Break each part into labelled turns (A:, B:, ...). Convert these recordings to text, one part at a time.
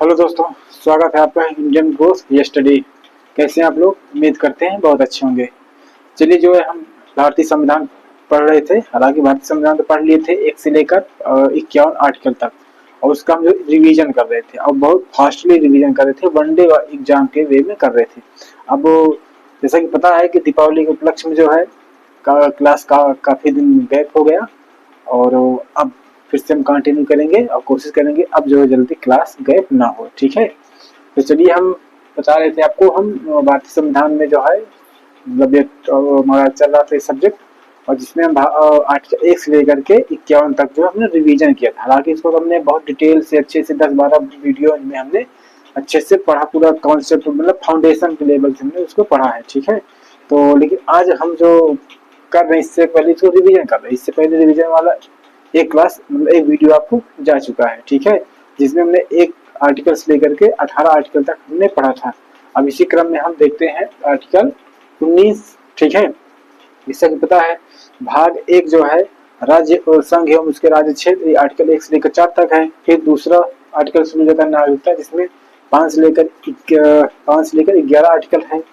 A: Hello दोस्तों, स्वागत है आपका इंडियन ग्रोथ स्टडी। कैसे हैं आप लोग? उम्मीद करते हैं बहुत अच्छे होंगे। चलिए, जो है हम भारतीय संविधान पढ़ रहे थे। हालांकि भारतीय संविधान तो पढ़ लिए थे 1 से लेकर 51 आर्टिकल तक, और उसका हम जो रिवीजन कर रहे थे और बहुत फास्टली रिवीजन कर रहे थे, वनडे एग्जाम के वे में कर रहे थे। अब जैसा कि पता है कि दीपावली के उपलक्ष्य में जो है क्लास का काफ़ी दिन गैप हो गया, और अब फिर से हम कंटिन्यू करेंगे और कोशिश करेंगे अब जो है जल्दी क्लास गैप ना हो। ठीक है, तो चलिए, हम बता रहे थे आपको, हम भारतीय संविधान में जो है मतलब ये हमारा चल रहा था सब्जेक्ट, और जिसमें हम आर्टिकल 1 से लेकर के 51 तक जो हमने रिवीजन किया था। हालांकि इसको हमने बहुत डिटेल से अच्छे से 10-12 वीडियो में हमने अच्छे से पढ़ा, पूरा कॉन्सेप्ट मतलब फाउंडेशन के लेवल से हमने उसको पढ़ा है। ठीक है, तो लेकिन आज हम जो कर रहे हैं, इससे पहले इसको रिवीजन कर रहे हैं। इससे पहले रिवीजन वाला एक क्लास मतलब एक वीडियो आपको जा चुका है। ठीक है, जिसमें हमने एक आर्टिकल से लेकर के 18 आर्टिकल तक हमने पढ़ा था। अब इसी क्रम में हम देखते हैं आर्टिकल 19। ठीक है, जैसा कि पता है भाग 1 जो है राज्य और संघ एवं उसके राज्य क्षेत्र, ये आर्टिकल 1 से लेकर 4 तक है। फिर दूसरा आर्टिकल शुरू होता है नागरिकता, जिसमें 5 से लेकर 11 आर्टिकल है।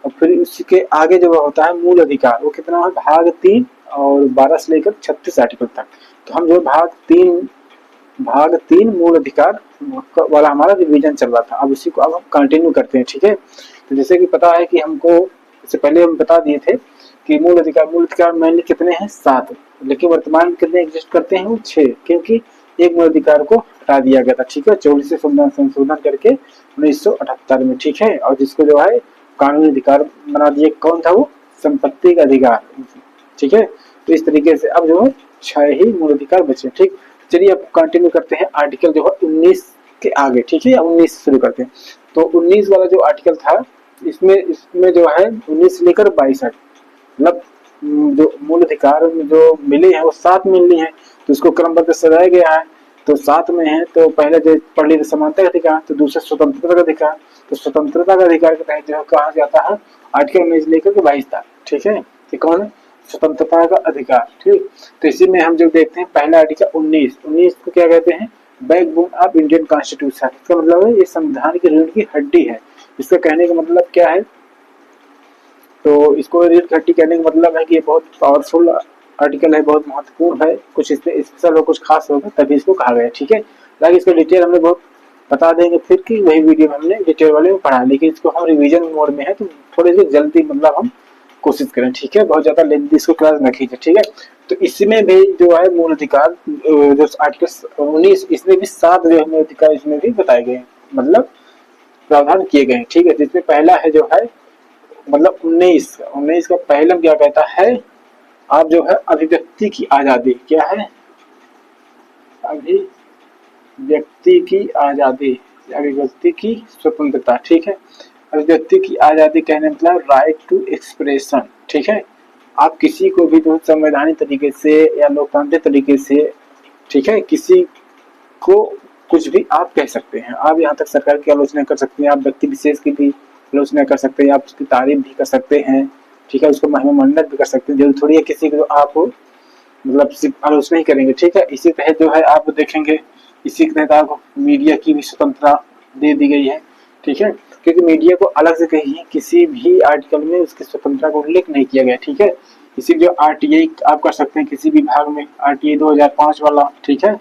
A: और फिर उसके आगे जो होता है मूल अधिकार, वो कितना है भाग 3 और 12 से लेकर 36 आर्टिकल तक। तो हम जो भाग तीन मूल अधिकार वाला हमारा रिवीजन चल रहा था। अब इसी को अब हम कंटिन्यू करते हैं। ठीक है, तो जैसे कि पता है कि हमको इससे पहले हम बता दिए थे कि मूल अधिकार मेनली कितने हैं 7, लेकिन वर्तमान में कितने एग्जिस्ट करते हैं वो 6, क्योंकि एक मूल अधिकार को हटा दिया गया था। ठीक है, 24 से संशोधन करके 1978 में। ठीक है, और जिसको जो है कानूनी अधिकार बना दिए। कौन था वो? संपत्ति का अधिकार। ठीक है, तो इस तरीके से अब जो है 6 ही मूल अधिकार बचे। ठीक, चलिए अब कंटिन्यू करते हैं आर्टिकल जो है 19 के आगे। ठीक है, या 19 से शुरू करते हैं। तो 19 वाला जो आर्टिकल था, इसमें जो है 19 से लेकर 22 मतलब जो मूल अधिकार जो मिले हैं वो 7 मिली हैं, तो इसको क्रमबद्ध सजाया गया है। तो 7 में है, तो पहले जो पढ़ ली समानता का अधिकार, तो दूसरा स्वतंत्रता का अधिकार। तो स्वतंत्रता का अधिकार के तहत जो कहा जाता है आर्टिकल 19 से लेकर के 22 तक। ठीक है, तो कौन है? स्वतंत्रता का अधिकार। ठीक, तो इसी में हम जो देखते हैं पहला आर्टिकल 19 को क्या कहते हैं? Backbone of Indian constitution. इसका मतलब है ये संविधान की रीढ़ की हड्डी है। इसका कहने का मतलब क्या है? तो इसको रीढ़ की हड्डी कहने का मतलब है कि ये बहुत पावरफुल आर्टिकल है, बहुत महत्वपूर्ण है, कुछ इसमें स्पेशल और कुछ खास होगा तभी इसको कहा गया। ठीक है, ताकि इसका डिटेल हमने बहुत बता देंगे फिर कि वही वीडियो में हमने डिटेल वाले में पढ़ा, लेकिन इसको हम रिवीजन मोड में है तो थोड़ी सी जल्दी मतलब हम कोशिश करें। ठीक है, बहुत ज्यादा लेंथी इसको क्लास न खींचे। ठीक है, तो इसमें भी जो है मूल अधिकार जो आर्टिकल 19, इसमें भी 7 जो है मूल अधिकार इसमें भी बताए गए हैं, मतलब प्रावधान किए गए हैं। ठीक है, जिसमें पहला है जो है मतलब 19 का पहला क्या कहता है? आप जो है अभिव्यक्ति की आजादी। क्या है? अभिव्यक्ति की आजादी, अभिव्यक्ति की स्वतंत्रता। ठीक है, अभिव्यक्ति की आजादी कहने मतलब राइट टू एक्सप्रेशन। ठीक है, आप किसी को भी तो संवैधानिक तरीके से या लोकतांत्रिक तरीके से, ठीक है, किसी को कुछ भी आप कह सकते हैं। आप यहाँ तक सरकार की आलोचना कर सकते हैं, आप व्यक्ति विशेष की भी आलोचना कर सकते हैं, आप उसकी तारीफ भी कर सकते हैं। ठीक है, उसको महिमा मंडित भी कर सकते हैं। जरूरी थोड़ी है किसी को आप मतलब सिर्फ आलोचना ही करेंगे। ठीक है, इसी तहत जो है आप देखेंगे, इसी के तहत आपको मीडिया की भी स्वतंत्रता दे दी गई है। ठीक है, क्योंकि मीडिया को अलग से कहीं किसी भी आर्टिकल में उसकी स्वतंत्रता को उल्लेख नहीं किया गया। ठीक है, इसी जो आरटीआई आप कर सकते हैं किसी भी भाग में, आरटीआई 2005 वाला। ठीक है,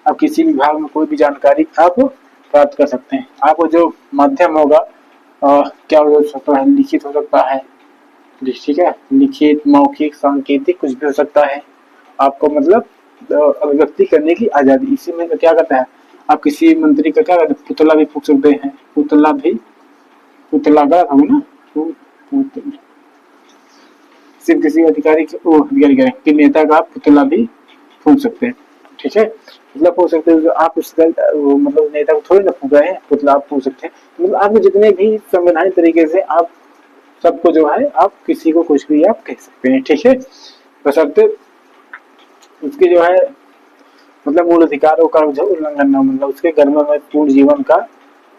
A: आप किसी भी भाग में कोई भी जानकारी आप प्राप्त कर सकते हैं। आपको जो माध्यम होगा क्या हो सकता है? लिखित हो सकता है। ठीक है, लिखित, मौखिक, सांकेतिक कुछ भी हो सकता है। आपको मतलब अभिव्यक्ति करने की आजादी। इसी में क्या कहता है? आप किसी मंत्री का क्या कहते हैं? पुतला भी फूंक सकते हैं। पुतला का होगा ना, सिर्फ किसी अधिकारी के नेता का आप पुतला भी फूंक सकते हैं। ठीक है, पुतला फूंक सकते हैं। आप उस मतलब नेता को थोड़ी ना फूंक रहे हैं, पुतला आप फूंक सकते हैं। मतलब आपको जितने भी संवैधानिक तरीके से आप सबको जो है आप किसी को कुछ भी आप कह सकते हैं। ठीक है, बशर्ते उसके जो है मतलब मूल अधिकारों का जो उल्लंघन ना, मतलब उसके कर्म में पूर्ण जीवन का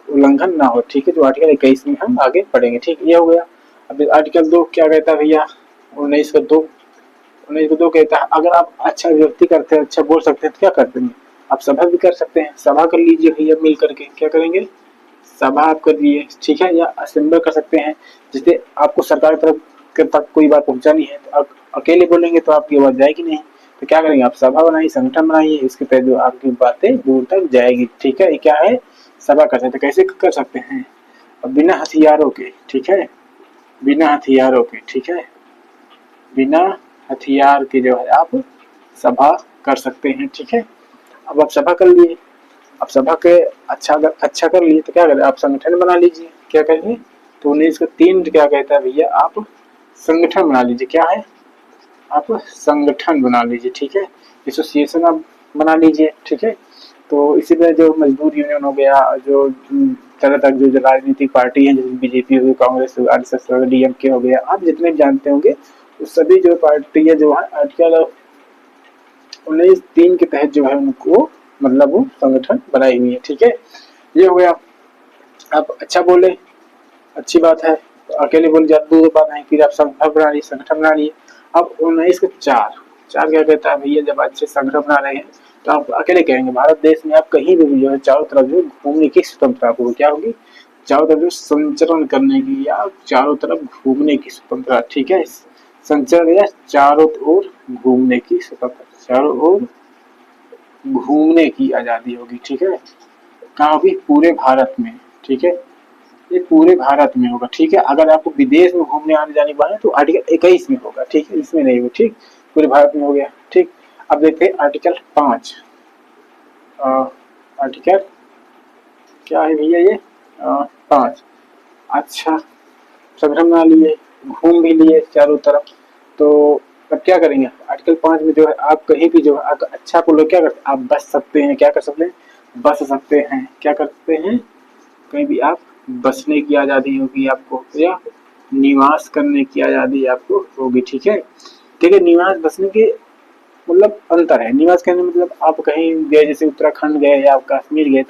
A: उल्लंघन ना हो। ठीक है, जो आर्टिकल 21 में हम आगे पढ़ेंगे। ठीक, ये हो गया। अब आर्टिकल 2 क्या कहता है भैया? 19 को 2 कहता है अगर आप अच्छा व्यक्ति करते हैं, अच्छा बोल सकते हैं तो क्या करते हैं? आप सभा भी कर सकते हैं, सभा कर लीजिए भैया मिल करके, क्या करेंगे, सभा आप कर लिए, ठीक है, या असेंबल कर सकते हैं। जैसे आपको सरकार की तरफ के तक कोई बात पहुंचानी है तो आप अकेले बोलेंगे तो आपकी आवाज जाएगी नहीं, तो क्या करेंगे आप सभा बनाइए, संगठन बनाइए, इसके तहत जो आपकी बातें दूर तक जाएगी, ठीक है। ये क्या है, सभा कर सकते, कैसे कर सकते हैं, बिना हथियारों के, ठीक है, बिना हथियारों के, ठीक है, बिना हथियार के जो है आप सभा कर सकते हैं, ठीक है। अब आप सभा कर लिए, अब सभा के अच्छा कर लिए तो क्या करें, आप संगठन बना लीजिए, क्या करेंगे, तो 1903 क्या कहता है भैया, आप संगठन बना लीजिए, क्या है, आप संगठन बना लीजिए, ठीक है, एसोसिएशन आप बना लीजिए, ठीक है। तो इसी तरह जो मजदूर यूनियन हो गया, जो तरह तक जो राजनीतिक पार्टी है, जैसे बीजेपी हुई, कांग्रेस हुई, आरएसएस हो गया, डीएमके हो गया, आप जितने जानते होंगे उस सभी जो पार्टी है जो है आर्टिकल 19(3) के तहत जो है उनको मतलब वो संगठन बनाई हुई है, ठीक है। ये हो गया, आप अच्छा बोले, अच्छी बात है, अकेले बोल जाते बात नहीं, फिर आप संगठन बना लिए, संगठन बना लिए। अब 19 के 4 क्या कहता है भैया, जब अच्छे संगठन बना रहे हैं तो आप अकेले कहेंगे भारत देश में आप कहीं भी जो है चारों तरफ जो घूमने की स्वतंत्रता आपको क्या होगी, चारों तरफ जो संचरण करने की या चारों तरफ घूमने की स्वतंत्रता, ठीक है, संचरण या चारों ओर घूमने की स्वतंत्रता, चारों ओर घूमने की आजादी होगी, ठीक है, कहाँ भी, पूरे भारत में, ठीक है, ये पूरे भारत में होगा, ठीक है। अगर आपको विदेश में घूमने आने जाने वाले तो आर्टिकल 21 में होगा, ठीक है, इसमें नहीं होगा, ठीक, पूरे भारत में हो गया, ठीक। अब देखते हैं आर्टिकल 5, आर्टिकल क्या है भैया ये, 5, अच्छा, संगठन बना लिए, घूम भी लिए चारों तरफ, तो अब क्या करेंगे, आर्टिकल 5 में जो है आप कहीं भी जो है अच्छा को लोग क्या करते हैं, आप बच सकते हैं, क्या कर सकते हैं, बच सकते हैं, क्या कर सकते हैं, कहीं भी आप बसने की आज़ादी होगी आपको, या निवास करने की आज़ादी आपको होगी, ठीक है, ठीक है। निवास बसने के मतलब अंतर है, निवास करने मतलब आप कहीं गए, जैसे उत्तराखंड गए या आप कश्मीर गए,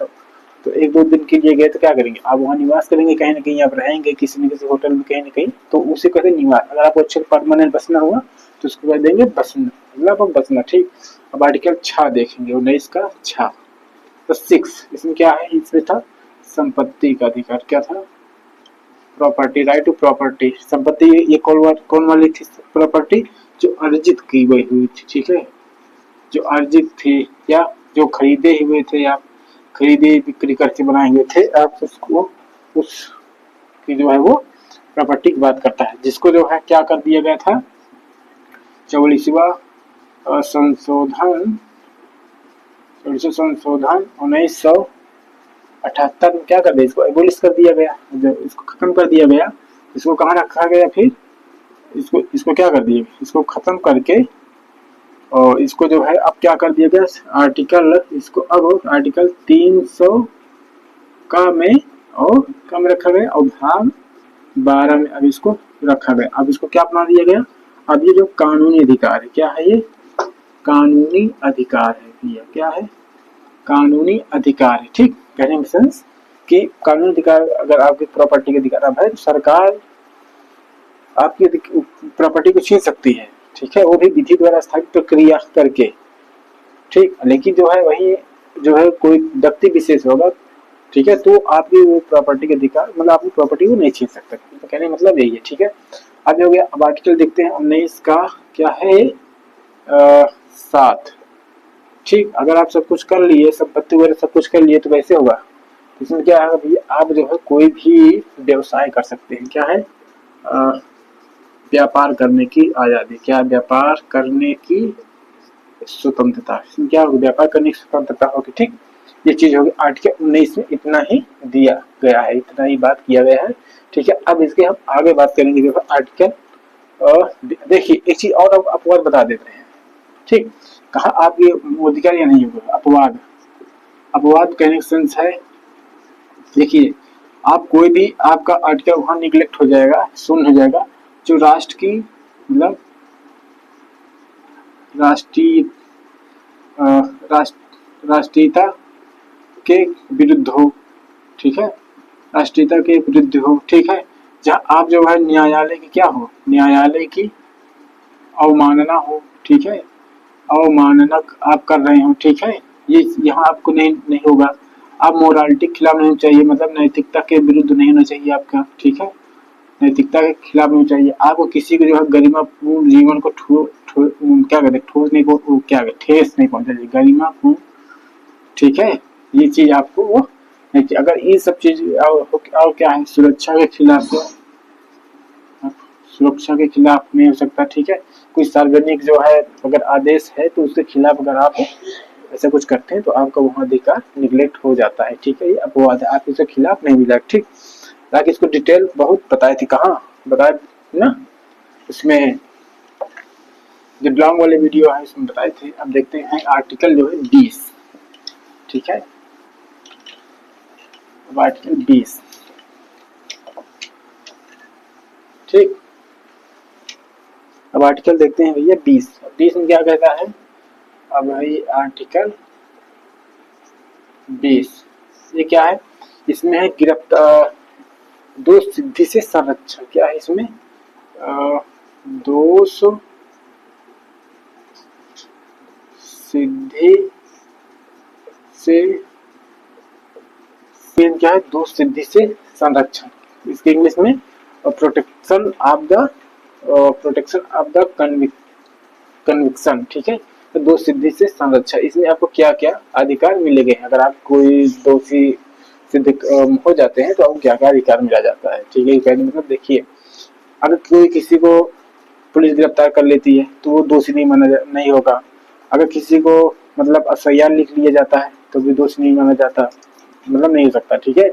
A: तो 1-2 दिन के लिए गए तो क्या करेंगे, आप वहाँ निवास करेंगे, कहीं ना कहीं आप रहेंगे किसी न किसी होटल में, कहीं ना कहीं, तो उसे कहते हैं निवास। अगर आपको अच्छे परमानेंट बसना हुआ तो उसको कह देंगे बसना, मतलब आप बसना, ठीक। अब आर्टिकल 6 देखेंगे, 19 का 6, तो 6 इसमें क्या है, इसमें था संपत्ति का अधिकार, क्या था, प्रॉपर्टी, राइट टू प्रॉपर्टी, संपत्ति, ये कौन वाली थी प्रॉपर्टी, जो अर्जित की गई हुई थी, ठीक है, जो अर्जित थी या जो खरीदे हुए थे, आप खरीदे बिक्री करके बनाए हुए थे, आप उसको उसकी जो है वो प्रॉपर्टी की बात करता है, जिसको जो है क्या कर दिया गया था, 44वां संशोधन, 1978 में क्या कर दिया, इसको एबोलिश कर दिया गया, जो इसको खत्म कर दिया गया, इसको कहाँ रखा गया, फिर इसको इसको क्या कर दिया, इसको खत्म करके, और इसको जो है अब क्या कर दिया गया, आर्टिकल, इसको अब आर्टिकल 300 का में और कम रखा गया, और भाग 12 में अब इसको रखा गया। अब इसको क्या बना दिया गया, अब ये जो कानूनी अधिकार है, क्या है ये, कानूनी अधिकार है भैया, क्या है, कानूनी अधिकार है, ठीक, कहने में सेंस कि कानूनी अधिकार, अगर आपकी प्रॉपर्टी के अधिकार अब है तो सरकार आपकी प्रॉपर्टी को छीन सकती है, ठीक है, वो भी विधि द्वारा स्थापित प्रक्रिया करके, ठीक, लेकिन जो है वही जो है कोई व्यक्ति विशेष होगा, ठीक है, तो आपकी वो प्रॉपर्टी के अधिकार मतलब आपकी प्रॉपर्टी को नहीं छीन सकते, तो कहने का मतलब यही है, ठीक है। अब हो गया, अब आर्टिकल देखते हैं 19 का क्या है, 7, ठीक, अगर आप सब कुछ कर लिए, संपत्ति वगैरह सब कुछ कर लिए तो कैसे होगा, इसमें क्या है भैया, आप जो है कोई भी व्यवसाय कर सकते हैं, क्या है, व्यापार करने की आजादी, क्या, व्यापार करने की स्वतंत्रता, क्या होगी, व्यापार करने की स्वतंत्रता होगी, ठीक, ये चीज होगी। आर्टिकल 19 में इतना ही दिया गया है, इतना ही बात किया गया है, ठीक है। अब इसके हम आगे बात करेंगे, देखो आर्टिकल, देखिए एक चीज और अपवाद बता देते हैं, ठीक, कहा आप ये अधिकार या नहीं होगा, अपवाद, अपवाद कहने का सेंस है, देखिए आप कोई भी आपका आर्टिकल वहां निगलेक्ट हो जाएगा, शून्य हो जाएगा, जो राष्ट्र की मतलब राष्ट्रीय राष्ट्रीयता के विरुद्ध हो, ठीक है, राष्ट्रीयता के विरुद्ध हो, ठीक है, जहाँ आप जो है न्यायालय की क्या हो, न्यायालय की अवमानना हो, ठीक है, अवमानना आप कर रहे हो, ठीक है, ये यहाँ आपको नहीं नहीं होगा। आप मोरालिटी के खिलाफ नहीं चाहिए, मतलब नैतिकता के विरुद्ध नहीं होना चाहिए आपका, ठीक है, नैतिकता के खिलाफ नहीं चाहिए आपको। किसी को जो है गरिमापूर्ण जीवन को क्या कहते हैं, ठोस नहीं को क्या ठेस नहीं पहुंचा चाहिए, गरिमापूर्ण, ठीक है, ये चीज आपको वो नहीं चाहिए। अगर ये सब चीज और क्या है, सुरक्षा के खिलाफ, सुरक्षा के खिलाफ नहीं हो सकता, ठीक है। कोई सार्वजनिक जो है अगर आदेश है तो उसके खिलाफ अगर आप ऐसा कुछ करते हैं तो आपका वहाँ अधिकार निगलेक्ट हो जाता है, ठीक है। ये अपवाद है, आप इसके खिलाफ नहीं मिला, ठीक। ताकि इसको डिटेल बहुत बताई थी, कहाँ बताया ना, इसमें जो लॉन्ग वाले वीडियो है इसमें बताए थे। अब देखते हैं आर्टिकल जो है 20, ठीक है। अब आर्टिकल 20, ठीक। अब आर्टिकल देखते हैं भैया 20। 20 में क्या कहता है, अब भाई आर्टिकल 20 ये क्या है, इसमें है गिरफ्तार दोष सिद्धि से संरक्षण, क्या है इसमें, दोष सिद्धि से क्या है, दोष सिद्धि से संरक्षण, इसके इंग्लिश में प्रोटेक्शन ऑफ द कन्विक्शन, ठीक है। तो दोष सिद्धि से संरक्षण, इसमें आपको क्या क्या अधिकार मिलेंगे, अगर आप कोई दोषी सिद्ध हो जाते हैं तो आपको क्या क्या अधिकार मिला जाता है, ठीक है। कहने मतलब देखिए, अगर कोई किसी को पुलिस गिरफ्तार कर लेती है तो वो दोषी नहीं होगा। अगर किसी को मतलब एफआईआर लिख लिया जाता है तो भी दोषी नहीं माना जाता, मतलब नहीं हो सकता, ठीक है।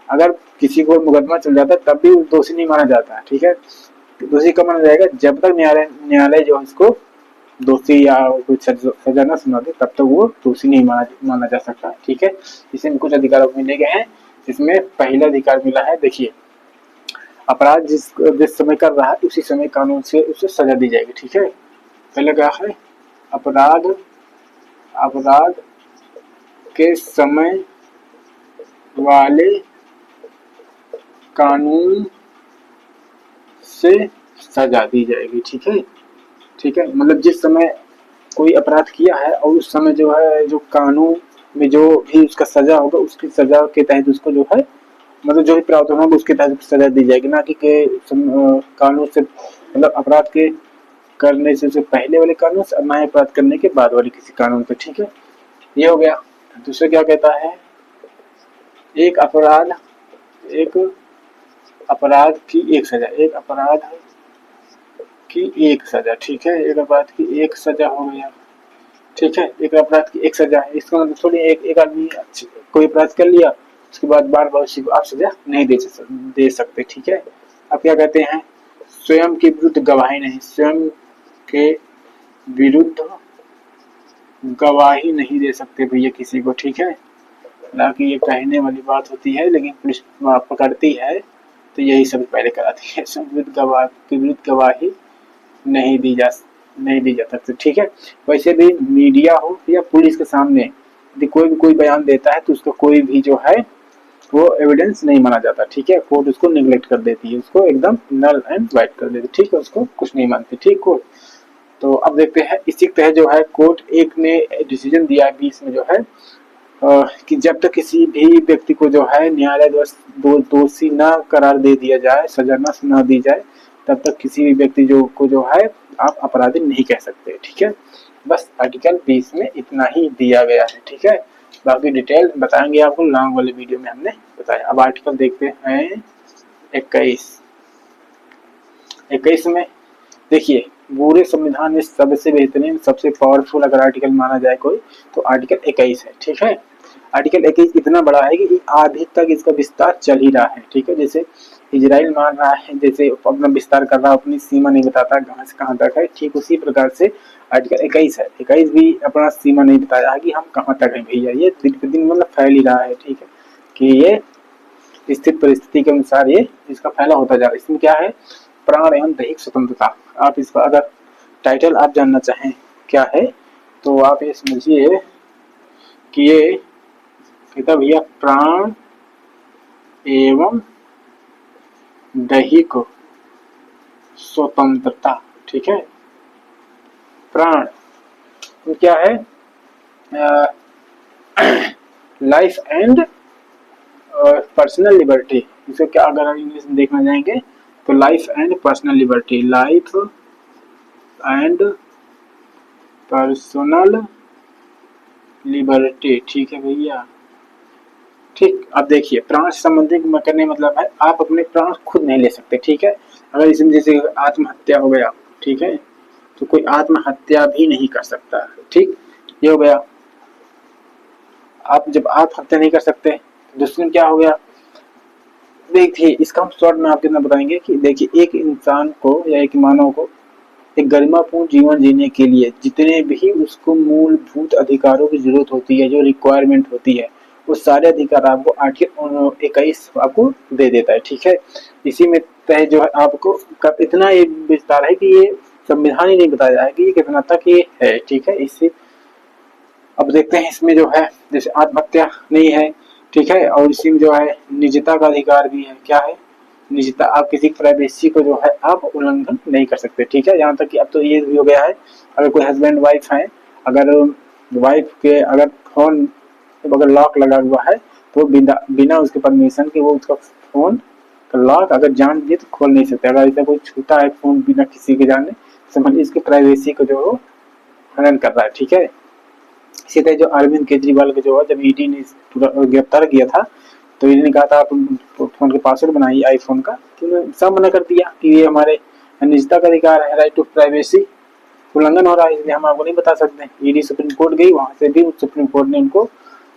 A: अगर किसी को मुकदमा चल जाता है तब भी दोषी नहीं माना जाता, ठीक है। दोषी कब माना जाएगा, जब तक न्यायालय जो है उसको दोषी या कुछ सजा न सुना दे तब तक वो दोषी नहीं माना जा सकता, ठीक है। इसमें कुछ अधिकार मिले गए हैं, जिसमें पहला अधिकार मिला है, देखिए, अपराध जिस समय कर रहा है उसी समय कानून से उसे सजा दी जाएगी, ठीक है। पहले क्या है, अपराध के समय वाले कानून से सजा दी जाएगी, ठीक है, ठीक है। मतलब जिस समय कोई अपराध किया है और उस समय जो है जो कानून में जो भी उसका सजा होगा उसकी सजा के तहत उसको जो है मतलब जो भी प्रावधान होगा उसके तहत सजा दी जाएगी, ना कि कानून से मतलब अपराध के करने से पहले वाले कानून से, ना अपराध करने के बाद वाले किसी कानून पे, ठीक है। ये हो गया। दूसरा क्या कहता है, एक अपराध की एक सजा, एक अपराध की एक सजा, ठीक है। एक अपराध की एक सजा हो गया, ठीक है। एक अपराध की एक सजा है, इसका मतलब थोड़ी एक आदमी कोई अपराध कर लिया उसके बाद बार बार उसी को आप सजा नहीं दे सकते, ठीक है। अब क्या कहते हैं, स्वयं के विरुद्ध गवाही नहीं, स्वयं के विरुद्ध गवाही नहीं दे सकते भैया किसी को, ठीक है। हालांकि ये कहने वाली बात होती है लेकिन पुलिस पकड़ती है तो यही सब पहले कराती है, स्वयं के विरुद्ध गवाही नहीं दी जा सकती, ठीक है। वैसे भी मीडिया हो या पुलिस के सामने यदि कोई बयान देता है तो उसका कोई भी जो है वो एविडेंस नहीं माना जाता, ठीक है। कोर्ट उसको निगलेक्ट कर देती है, उसको एकदम नल एंड वाइट कर देती है, ठीक है, उसको कुछ नहीं मानती, ठीक कोर्ट। तो अब देखते हैं इसी तहत जो है कोर्ट एक ने डिसीजन दिया है 20 में जो है कि जब तक किसी भी व्यक्ति को जो है न्यायालय द्वारा दोषी न करार दे दिया जाए, सजा न सुना दी जाए, तब तक किसी भी व्यक्ति को जो है आप अपराधी नहीं कह सकते, ठीक है। बस आर्टिकल 20 में इतना ही दिया गया है, ठीक है। बाकी डिटेल बताएंगे आपको लॉन्ग वाले वीडियो में हमने बताया। अब आर्टिकल देखते हैं 21 में देखिए, पूरे संविधान में सबसे बेहतरीन सबसे पावरफुल अगर आर्टिकल माना जाए कोई तो आर्टिकल 21 है, ठीक है। आर्टिकल 21 इतना बड़ा है कि अभी तक इसका विस्तार चल ही रहा है, ठीक है। जैसे इजराइल मान रहा है, जैसे अपना विस्तार कर रहा है, अपनी सीमा नहीं बताता कहाँ से कहाँ तक है, ठीक उसी प्रकार से आर्टिकल 21 है। 21 भी अपना सीमा नहीं बताया कि हम कहाँ तक है भैया, ये दिन पे दिन मतलब फैल ही रहा है, ठीक है। कि ये स्थित परिस्थिति के अनुसार ये इसका फैला होता जा रहा है। इसमें क्या है, प्राण एवं दैहिक स्वतंत्रता। आप इसका अगर टाइटल आप जानना चाहें क्या है तो आप ये समझिए कि ये कहता भैया प्राण एवं दैहिक स्वतंत्रता, ठीक है। प्राण तो क्या है, लाइफ एंड पर्सनल लिबर्टी। इसको क्या अगर हम इंग्लिश में देखना जाएंगे तो life and personal liberty, life and personal liberty. ठीक है भैया, ठीक। अब देखिए प्राण से संबंधित करने मतलब है आप अपने प्राण खुद नहीं ले सकते, ठीक है। अगर इसमें जैसे आत्महत्या हो गया, ठीक है, तो कोई आत्महत्या भी नहीं कर सकता, ठीक। ये हो गया। आप जब आत्महत्या नहीं कर सकते तो दूसरा क्या हो गया, देखिए इसका हम शॉर्ट में आपको इतना बताएंगे कि देखिए एक इंसान को या एक मानव को एक गरिमापूर्ण जीवन जीने के लिए जितने भी उसको मूलभूत अधिकारों की जरूरत होती है, जो रिक्वायरमेंट होती है, वो सारे अधिकार आपको आर्टिकल 21 आपको दे देता है, ठीक है। इसी में तय जो है आपको इतना ये विस्तार है कि ये संविधान ही नहीं बताया है कि ये कितना तक ये है, ठीक है। इससे अब देखते हैं इसमें जो है जैसे आत्महत्या नहीं है, ठीक है, और इसी में जो है निजता का अधिकार भी है। क्या है, निजता, आप किसी प्राइवेसी को जो है आप उल्लंघन नहीं कर सकते, ठीक है। यहाँ तक कि अब तो ये भी हो गया है, अगर कोई हस्बैंड वाइफ है, अगर वाइफ के अगर फोन अगर लॉक लगा हुआ है तो बिना उसके परमिशन के वो उसका फोन का लॉक अगर जान दिए तो खोल नहीं सकते। अगर ऐसा कोई छूटा है फोन बिना किसी के जानने, समझिए इसकी प्राइवेसी को जो हनन कर रहा है, ठीक है। इसी तरह जो अरविंद केजरीवाल को जो है जब ईडी ने गिरफ्तार किया था तो ईडी ने कहा था आप फोन के पासवर्ड बनाइए आईफोन का, तो सब मना कर दिया कि ये हमारे निजता का अधिकार है, राइट टू प्राइवेसी उल्लंघन हो रहा है, इसलिए हम आपको नहीं बता सकते। ईडी सुप्रीम कोर्ट गई, वहां से भी सुप्रीम कोर्ट ने उनको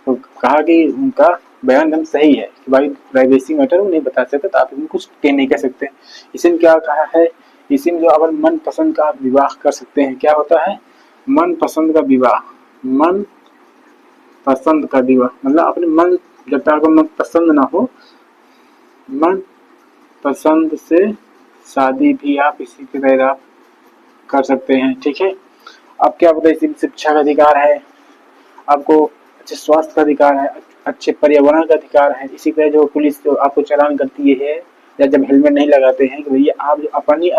A: तो कहा कि उनका बयान एकदम सही है कि भाई प्राइवेसी मैटर वो नहीं बता सकते, तो आप इनको कुछ नहीं कह सकते। इसी में क्या कहा है, इसी में जो अगर मन पसंद का आप विवाह कर सकते हैं, क्या होता है मन पसंद का विवाह, मन पसंद का विवाह मतलब अपने मन, जब तक आपको मन पसंद ना हो, मन पसंद से शादी भी आप इसी के तहत आप कर सकते हैं, ठीक है। अब क्या बताइए, इसी शिक्षा का अधिकार है, आपको अच्छे स्वास्थ्य का अधिकार है, अच्छे पर्यावरण का अधिकार है। इसी तरह जो पुलिस जो आपको चालान करती है या जब हेलमेट नहीं लगाते हैं कि भैया आप जो अपनी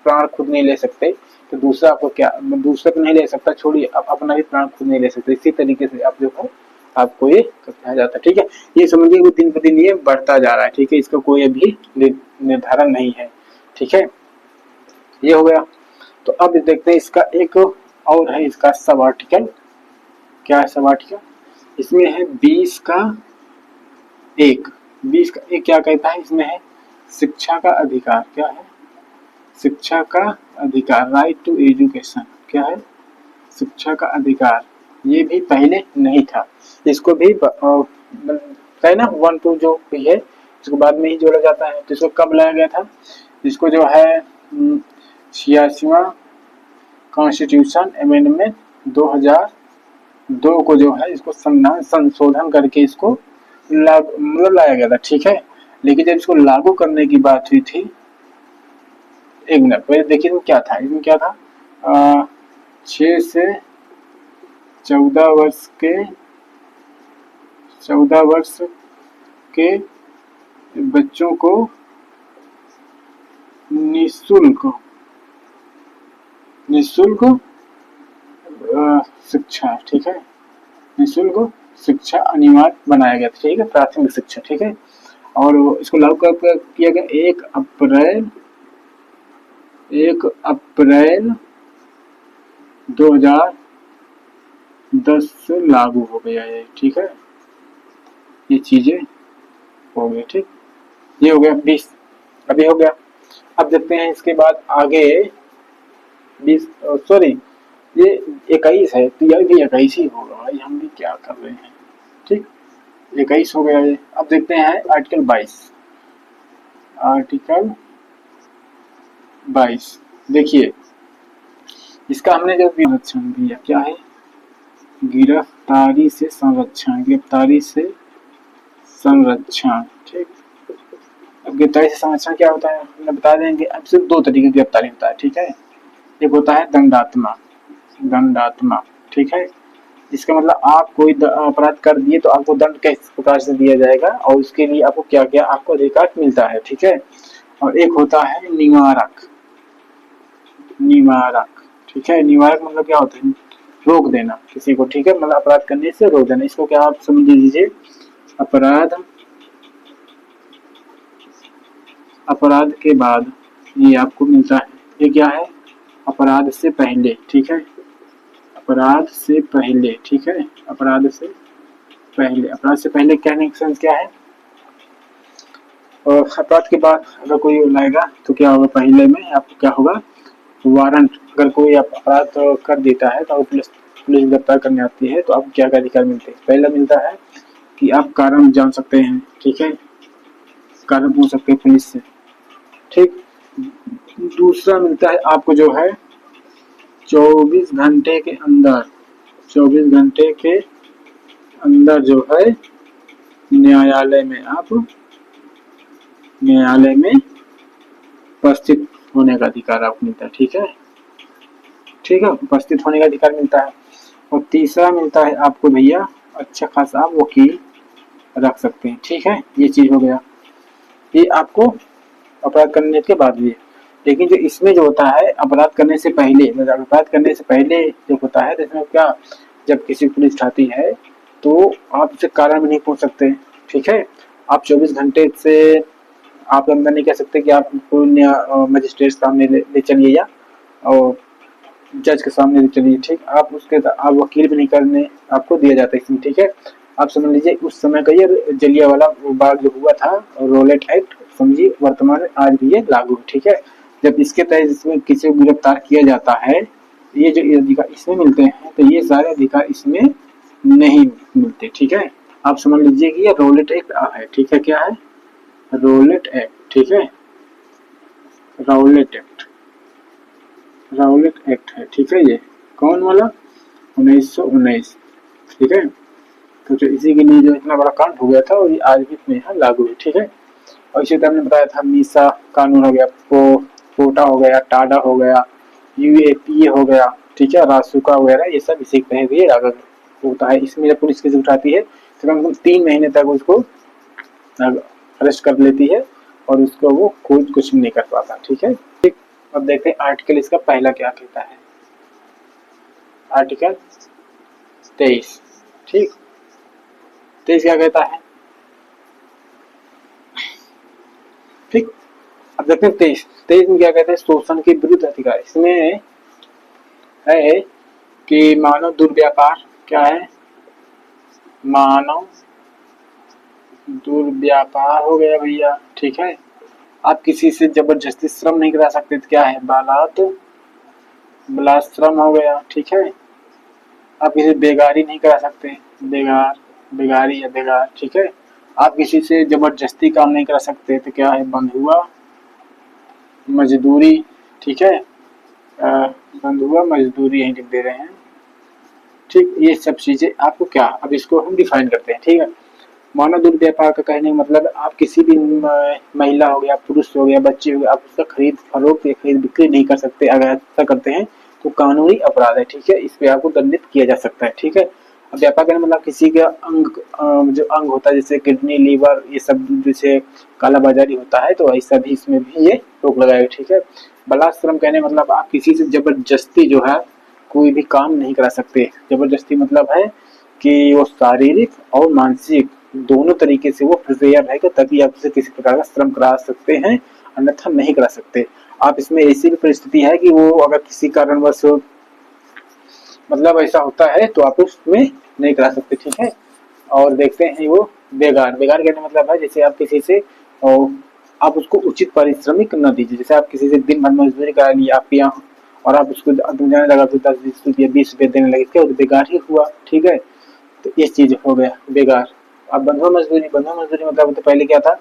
A: प्राण खुद नहीं ले सकते तो दूसरा आपको क्या, दूसरा तो नहीं ले सकता, छोड़िए आप अपना भी प्राण खुद नहीं ले सकते। इसी तरीके से आप जो है आपको ये कहा जाता है, ठीक है। ये समझिए कि दिन ब दिन ये बढ़ता जा रहा है, ठीक है, इसका कोई अभी निर्धारण नहीं है, ठीक है। ये हो गया। तो अब देखते हैं इसका एक और है, इसका सब आर्टिकल। क्या है सब आर्टिकल, इसमें है 20 का एक, 20 का एक क्या कहता है, इसमें है शिक्षा का अधिकार। क्या है, शिक्षा का अधिकार, राइट टू एजुकेशन। क्या है, शिक्षा का अधिकार। ये भी पहले नहीं था, इसको भी है ना 1-2 जो भी है इसको बाद में ही जोड़ा जाता है। तो इसको कब लाया गया था, इसको जो है 86वां कॉन्स्टिट्यूशन अमेंडमेंट 2002 को जो है इसको संविधान संशोधन करके इसको मतलब लाया गया था, ठीक है। लेकिन जब इसको लागू करने की बात हुई थी, एक मिनट पहले देखिए इसमें क्या था, इसमें क्या था 6 से 14 वर्ष के 14 वर्ष के बच्चों को निःशुल्क शिक्षा, ठीक है, निःशुल्क शिक्षा अनिवार्य बनाया गया, ठीक है, प्राथमिक शिक्षा, ठीक है। और इसको लागू कब किया गया, 1 अप्रैल 2010 से लागू हो गया है, ठीक है। ये चीजें हो गई, ठीक, ये हो गया 20, अभी हो गया। अब देखते हैं इसके बाद आगे 20 सॉरी ये 21 है, तो यह भी 21 ही होगा भाई, हम भी क्या कर रहे हैं, ठीक, 21 हो गया ये। अब देखते हैं आर्टिकल 22, आर्टिकल 22 देखिए इसका हमने जो संरक्षण दिया, क्या है, गिरफ्तारी से संरक्षण, गिरफ्तारी से संरक्षण, ठीक। अब गिरफ्तारी से संरक्षण क्या होता है हमने बता देंगे। अब सिर्फ 2 तरीके की गिरफ्तारी होता है, ठीक है। एक होता है दंडात्मक, ठीक है, इसका मतलब आप कोई अपराध कर दिए तो आपको दंड किस प्रकार से दिया जाएगा और उसके लिए आपको क्या क्या आपको अधिकार मिलता है, ठीक है। और एक होता है निवारक, ठीक है, निवारक मतलब क्या होता है, रोक देना किसी को, ठीक है, मतलब अपराध करने से रोक देना। इसको क्या आप समझ लीजिए, अपराध, अपराध के बाद ये आपको मिलता है, ये क्या है, अपराध से पहले, ठीक है, अपराध से पहले, ठीक है, अपराध से पहले, अपराध से पहले कहने का सेंस क्या है, और अपराध के बाद अगर कोई लाएगा तो क्या होगा, पहले में आपको क्या होगा, वारंट, अगर कोई अपराध कर देता है तो पुलिस पुलिस गिरफ्तार करने आती है तो आपको क्या क्या अधिकार मिलते हैं। पहला मिलता है कि आप कारण जान सकते हैं, ठीक है, कारण पूछ सकते हैं पुलिस से, ठीक। दूसरा मिलता है आपको जो है 24 घंटे के अंदर, 24 घंटे के अंदर जो है न्यायालय में आप, न्यायालय में उपस्थित होने का अधिकार आपको मिलता है, ठीक है, ठीक है, उपस्थित होने का अधिकार मिलता है। और तीसरा मिलता है आपको भैया अच्छा खासा आप वकील रख सकते हैं, ठीक है, ये चीज हो गया, ये आपको अपराध करने के बाद भी है। लेकिन जो इसमें जो होता है अपराध करने से पहले, मतलब अपराध करने से पहले जो होता है, इसमें क्या, जब किसी पुलिस उठाती है तो आप उसे कारण भी नहीं पूछ सकते, ठीक है, आप 24 घंटे से आप अंदर नहीं कह सकते कि आप मजिस्ट्रेट सामने ले चलिए या और जज के सामने ले चलिए, ठीक, आप उसके आप वकील भी नहीं करने आपको दिया जाता है इसमें, ठीक है। आप समझ लीजिए उस समय का ये जलियांवाला बाग जो हुआ था, रोलेट एक्ट, समझिए वर्तमान में आज भी ये लागू है, ठीक है। जब इसके तहत इसमें किसी को गिरफ्तार किया जाता है, ये जो अधिकार इसमें मिलते हैं तो ये सारे अधिकार इसमें नहीं मिलते, ठीक है। आप समझ लीजिए कि ये रोलेट एक्ट है, ठीक है, क्या है, रोलेट एक्ट, ठीक है, राउलेट एक्ट, राउलेट एक्ट है, ठीक है, ये कौन वाला, 1919, ठीक है। तो जो इसी के लिए जो इतना बड़ा कांड हो गया था और ये आज भी इसमें यहाँ लागू है, ठीक है। और इसी तरह हमने बताया था मीसा कानून हो गया, पोटा हो गया, टाडा हो गया, यूएपीए हो गया, ठीक है, रासुका वगैरह, ये सब इसी के तहत ये लागू होता है। इसमें जब पुलिस केस उठाती है तो कम से कम 3 महीने तक उसको अरेस्ट कर लेती है और उसको वो कुछ नहीं कर पाता, ठीक है, ठीक। अब देखते हैं आर्टिकल इसका पहला क्या कहता है, आर्टिकल 23, ठीक, 23 क्या कहता है, ठीक। अब देखते हैं 23 में क्या कहते हैं, शोषण के विरुद्ध अधिकार। इसमें है कि मानव दुर्व्यापार, क्या है, मानव दुर्व्यापार हो गया भैया, ठीक है। आप किसी से जबरदस्ती श्रम नहीं करा सकते, तो क्या है, बलात्श्रम हो गया, ठीक है। आप किसी बेगारी नहीं करा सकते, बेगारी या बेगार, ठीक है। आप किसी से जबरदस्ती काम नहीं करा सकते, तो क्या है, बंधुआ मजदूरी, ठीक है, बंधुआ मजदूरी यहीं लिख दे रहे हैं, ठीक। ये सब चीजें आपको क्या, अब इसको हम डिफाइन करते हैं, ठीक है। मानव दुर्व्यापार का कहने का मतलब आप किसी भी महिला हो गया, पुरुष हो गया, बच्चे हो गया, आप उसका खरीद फरोख्त या खरीद बिक्री नहीं कर सकते। अगर ऐसा करते हैं तो कानूनी अपराध है, ठीक है, इस पे आपको दंडित किया जा सकता है, ठीक है। अब व्यापार करने मतलब किसी का अंग, जो अंग होता है जैसे किडनी, लीवर, ये सब जैसे कालाबाजारी होता है तो ऐसा भी इसमें भी ये रोक लगाएगा, ठीक है। बलात्श्रम कहने मतलब आप किसी से जबरदस्ती जो है कोई भी काम नहीं करा सकते। जबरदस्ती मतलब है कि वो शारीरिक और मानसिक दोनों तरीके से वो प्रिपेयर रहेगा तभी आप उसे किसी प्रकार का श्रम करा सकते हैं, अन्यथा नहीं करा सकते। आप इसमें ऐसी भी परिस्थिति है कि वो अगर किसी कारणवश मतलब ऐसा होता है तो आप उसमें नहीं करा सकते, ठीक है। और देखते हैं वो बेगार, बेगार कहने मतलब है जैसे आप किसी से आप उसको उचित पारिश्रमिक न दीजिए। जैसे आप किसी से दिन भर मजदूरी करा लिए आपके यहाँ और आप उसको जाने लगा तो 10-20 रुपये 20 रुपये देने लगे, क्या तो बेगार ही हुआ, ठीक है। तो ये चीज हो गया बेगार। अब बंधुआ मजदूरी, बंधुआ मजदूरी मतलब तो पहले क्या था,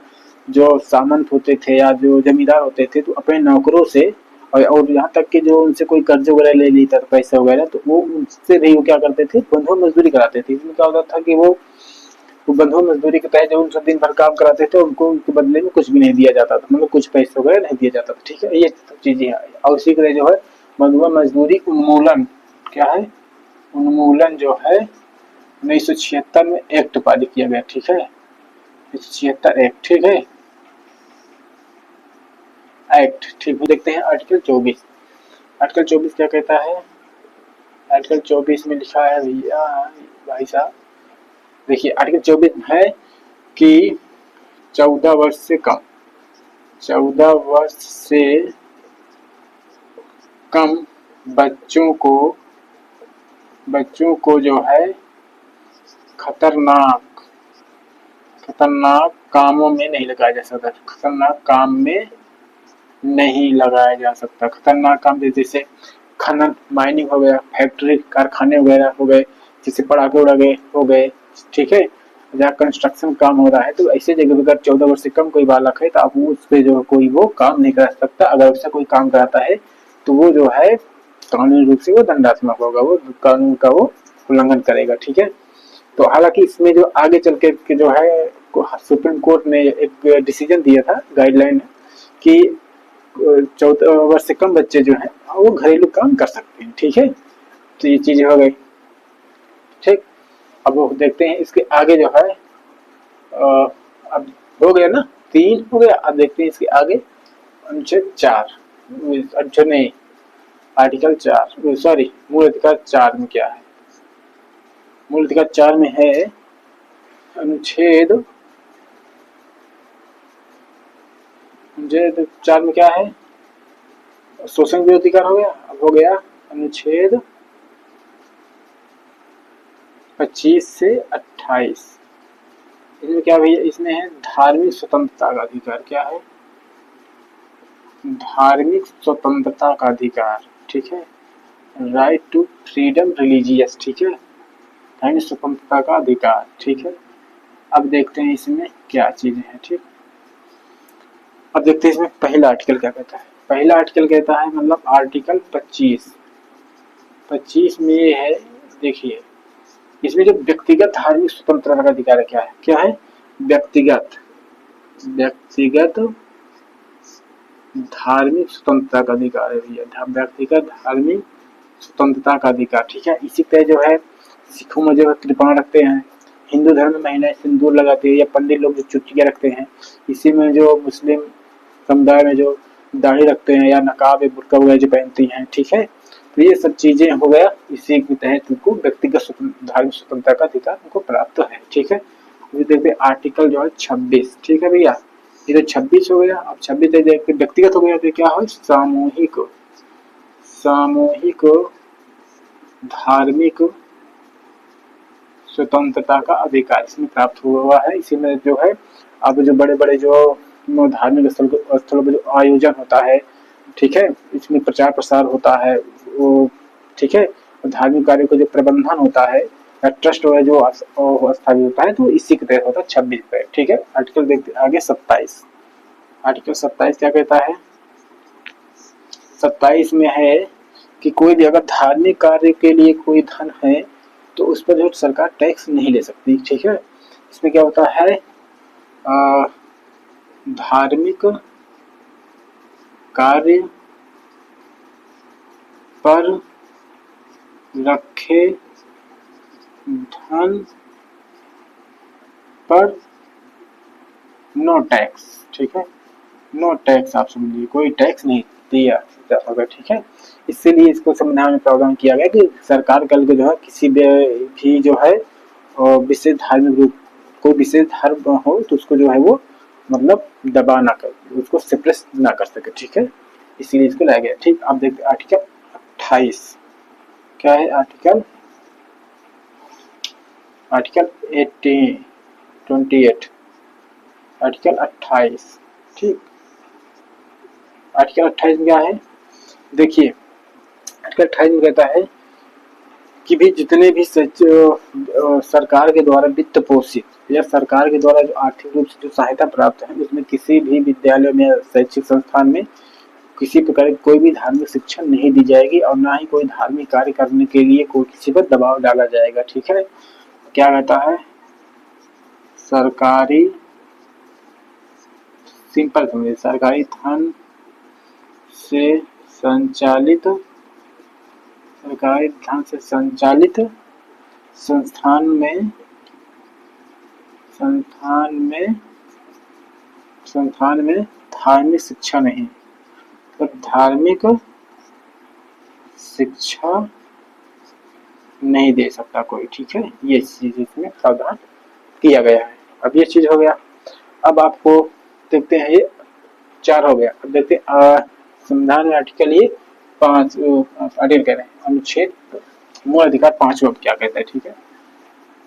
A: जो सामंत होते थे या जो जमींदार होते थे तो अपने नौकरों से और यहाँ तक कि जो उनसे कोई कर्ज वगैरह ले लेता था पैसा वगैरह तो वो उनसे भी वो क्या करते थे, बंधुआ मजदूरी कराते थे। इसमें क्या होता था कि वो बंधुआ मजदूरी के तहत जो उनसे दिन भर काम कराते थे उनको उनके बदले में कुछ भी नहीं दिया जाता था, मतलब कुछ पैसे वगैरह नहीं दिया जाता था, ठीक है। ये सब चीजें हैं और इसी के लिए जो है बंधुआ मजदूरी उन्मूलन, क्या है, उन्मूलन जो है 1976 में एक्ट पारित किया गया, ठीक है, 1976 एक्ट, ठीक है, एक्ट, ठीक है। देखते हैं आर्टिकल 24, आर्टिकल 24 क्या कहता है, आर्टिकल 24 में लिखा है भैया भाई साहब, देखिए आर्टिकल 24 है कि 14 वर्ष से कम, 14 वर्ष से कम बच्चों को जो है खतरनाक कामों में नहीं लगाया जा सकता। खतरनाक काम में नहीं लगाया जा सकता। खतरनाक काम जैसे खनन, माइनिंग हो गया, फैक्ट्री कारखाने वगैरह हो गए, जैसे पटाखे उड़ागे हो गए, ठीक है, जहाँ कंस्ट्रक्शन काम हो रहा है, तो ऐसे जगह अगर 14 वर्ष से कम कोई बालक है तो आप उस पर जो कोई वो काम नहीं कर सकता। अगर उससे कोई काम कराता है तो वो जो है कानूनी रूप से वो दंडात्मक होगा, वो कानून का वो उल्लंघन करेगा, ठीक है। तो हालांकि इसमें जो आगे चल के जो है सुप्रीम कोर्ट ने एक डिसीजन दिया था, गाइडलाइन, कि 14 वर्ष से कम बच्चे जो हैं वो घरेलू काम कर सकते हैं, ठीक है। तो ये चीजें हो गई, ठीक। अब वो देखते हैं इसके आगे जो है अब हो गया ना, 3 हो गया। अब देखते हैं इसके आगे अनुच्छेद 4, अनुच्छेद नहीं, आर्टिकल 4, सॉरी, मूल अधिकार 4 में क्या है। मूल अधिकार 4 में है अनुच्छेद 4 में क्या है, शोषण विरोधी अधिकार हो गया। अब हो गया अनुच्छेद 25 से 28, इसमें क्या भैया, इसमें है धार्मिक स्वतंत्रता का अधिकार। क्या है, धार्मिक स्वतंत्रता का अधिकार, ठीक है, राइट टू फ्रीडम रिलीजियस, ठीक है, धार्मिक स्वतंत्रता का अधिकार, ठीक है। अब देखते हैं इसमें क्या चीजें हैं, ठीक। अब देखते हैं इसमें पहला आर्टिकल क्या कहता है। पहला आर्टिकल कहता है, मतलब आर्टिकल 25 में ये है, देखिए इसमें जो व्यक्तिगत धार्मिक स्वतंत्रता का अधिकार है, क्या है, व्यक्तिगत धार्मिक स्वतंत्रता का अधिकार है भैया, व्यक्तिगत धार्मिक स्वतंत्रता का अधिकार, ठीक है। इसी तरह जो है सिखों में जो है कृपाण रखते हैं, हिंदू धर्म में महिलाएं सिंदूर लगाती है, या पंडित लोग जो चुटिया रखते हैं, इसी में जो मुस्लिम समुदाय में जो दाढ़ी रखते हैं या नकाब या बुर्का वगैरह जो पहनती हैं, ठीक है। तो ये सब चीजें हो गया, इसी के तहत उनको व्यक्तिगत धार्मिक स्वतंत्रता का अधिकार उनको प्राप्त है, ठीक है। देखते हैं आर्टिकल जो है 26, ठीक है भैया, ये तो 26 हो गया। अब 26 देखते व्यक्तिगत हो गया, तो क्या है, सामूहिक धार्मिक स्वतंत्रता का अधिकार इसमें प्राप्त हुआ है। इसी में जो है अब जो बड़े बड़े जो धार्मिक स्थलों पर जो आयोजन होता है, ठीक है, इसमें प्रचार प्रसार होता है वो, ठीक है, धार्मिक कार्यों का जो प्रबंधन होता है या ट्रस्ट जो स्थापित होता है, तो इसी के तहत होता है 26 पे, ठीक है। आर्टिकल देखते आगे 27, आर्टिकल 27 क्या कहता है। 27 में है कि कोई भी अगर धार्मिक कार्य के लिए कोई धन है तो उस पर जो सरकार टैक्स नहीं ले सकती, ठीक है। इसमें क्या होता है, धार्मिक कार्य पर रखे धन पर नो टैक्स, ठीक है, नो टैक्स, आप समझिए कोई टैक्स नहीं दिया होगा, ठीक है। इसीलिए इसको संविधान में प्रावधान किया गया कि सरकार कल को जो है किसी भी जो है विशेष धार्मिक रूप को विशेष धर्म हो तो उसको जो है वो मतलब दबा ना कर, उसको सप्रेस ना कर सके, ठीक है, इसीलिए इसको लाया गया, ठीक। अब देखते आर्टिकल 28 क्या है, आर्टिकल 28 आर्टिकल 28, ठीक। आर्टिकल 28 में क्या है, देखिए आर्टिकल 28 में कहता है कि भी जितने भी सरकार के द्वारा वित्त पोषित या सरकार के द्वारा जो आर्थिक रूप से जो सहायता प्राप्त है, उसमें किसी भी विद्यालय में शैक्षिक संस्थान में किसी प्रकार की कोई भी धार्मिक शिक्षा नहीं दी जाएगी और ना ही कोई धार्मिक कार्य करने के लिए कोई किसी पर दबाव डाला जाएगा, ठीक है। क्या कहता है, सरकारी सिंपल समझिए, सरकारी धन से संचालित संस्थान में धार्मिक शिक्षा नहीं, तो धार्मिक शिक्षा नहीं दे सकता कोई, ठीक है। ये चीज इसमें प्रावधान किया गया है। अब ये चीज हो गया। अब आपको देखते हैं, ये 4 हो गया। अब देखते हैं संविधान में आर्टिकल ये 5 आर्टिकल कह रहे हैं अनुच्छेद मूल अधिकार 5 अब क्या कहता है, ठीक है।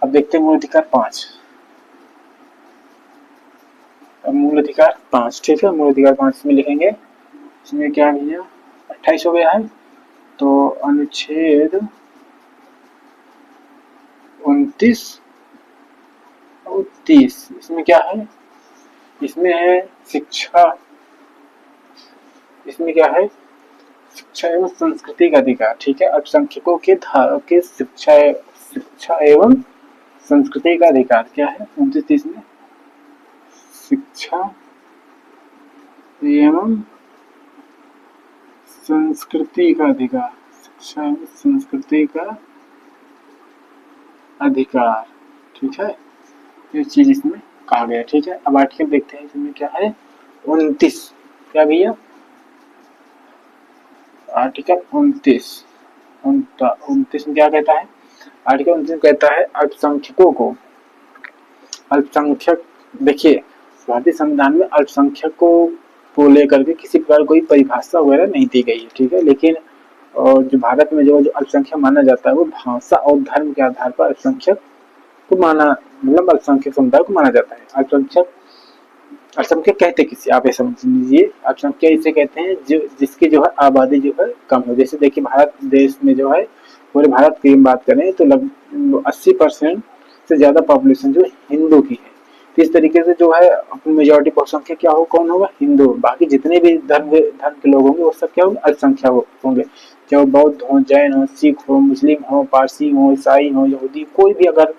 A: अब देखते हैं मूल अधिकार 5। अब मूल अधिकार 5, ठीक है। मूल अधिकार 5 में लिखेंगे, इसमें क्या भैया 28 हो गया है। तो अनुच्छेद 29 और 30 इसमें क्या है, इसमें है शिक्षा, इसमें क्या है शिक्षा एवं संस्कृति का अधिकार, ठीक है। अल्पसंख्यकों के शिक्षा एवं संस्कृति का अधिकार क्या है 29-30 में, शिक्षा एवं संस्कृति का अधिकार, शिक्षा एवं संस्कृति का अधिकार, ठीक है। ये चीज इसमें कहा गया, ठीक है। अब आर्टिकल देखते हैं, इसमें क्या है 29, क्या भैया आर्टिकल 29 में क्या कहता है, आर्टिकल 29 कहता है अल्पसंख्यकों को, अल्पसंख्यक देखिए भारतीय संविधान में अल्पसंख्यकों को लेकर के किसी प्रकार कोई परिभाषा वगैरह नहीं दी गई है, ठीक है। लेकिन जो भारत में जो अल्पसंख्यक माना जाता है वो भाषा और धर्म के आधार पर अल्पसंख्यक को माना, मतलब अल्पसंख्यक समुदाय को माना जाता है। अल्पसंख्यक कहते किसी, आप ऐसा समझ लीजिए, अल्पसंख्यक इसे कहते हैं जो जिसकी जो है आबादी जो है कम हो। जैसे देखिए भारत देश में जो है, पूरे भारत की बात करें तो लगभग 80% से ज्यादा पॉपुलेशन जो हिंदू की है। इस तरीके से जो है अपनी मेजोरिटी बहुसंख्यक क्या हो, कौन होगा, हिंदू। बाकी जितने भी धर्म के लोग होंगे वो सब क्या होंगे, अल्पसंख्यक होंगे। चाहे बौद्ध हो, जैन हो, सिख हो, मुस्लिम हो, पारसी हो, ईसाई हो, यहूदी, कोई भी अगर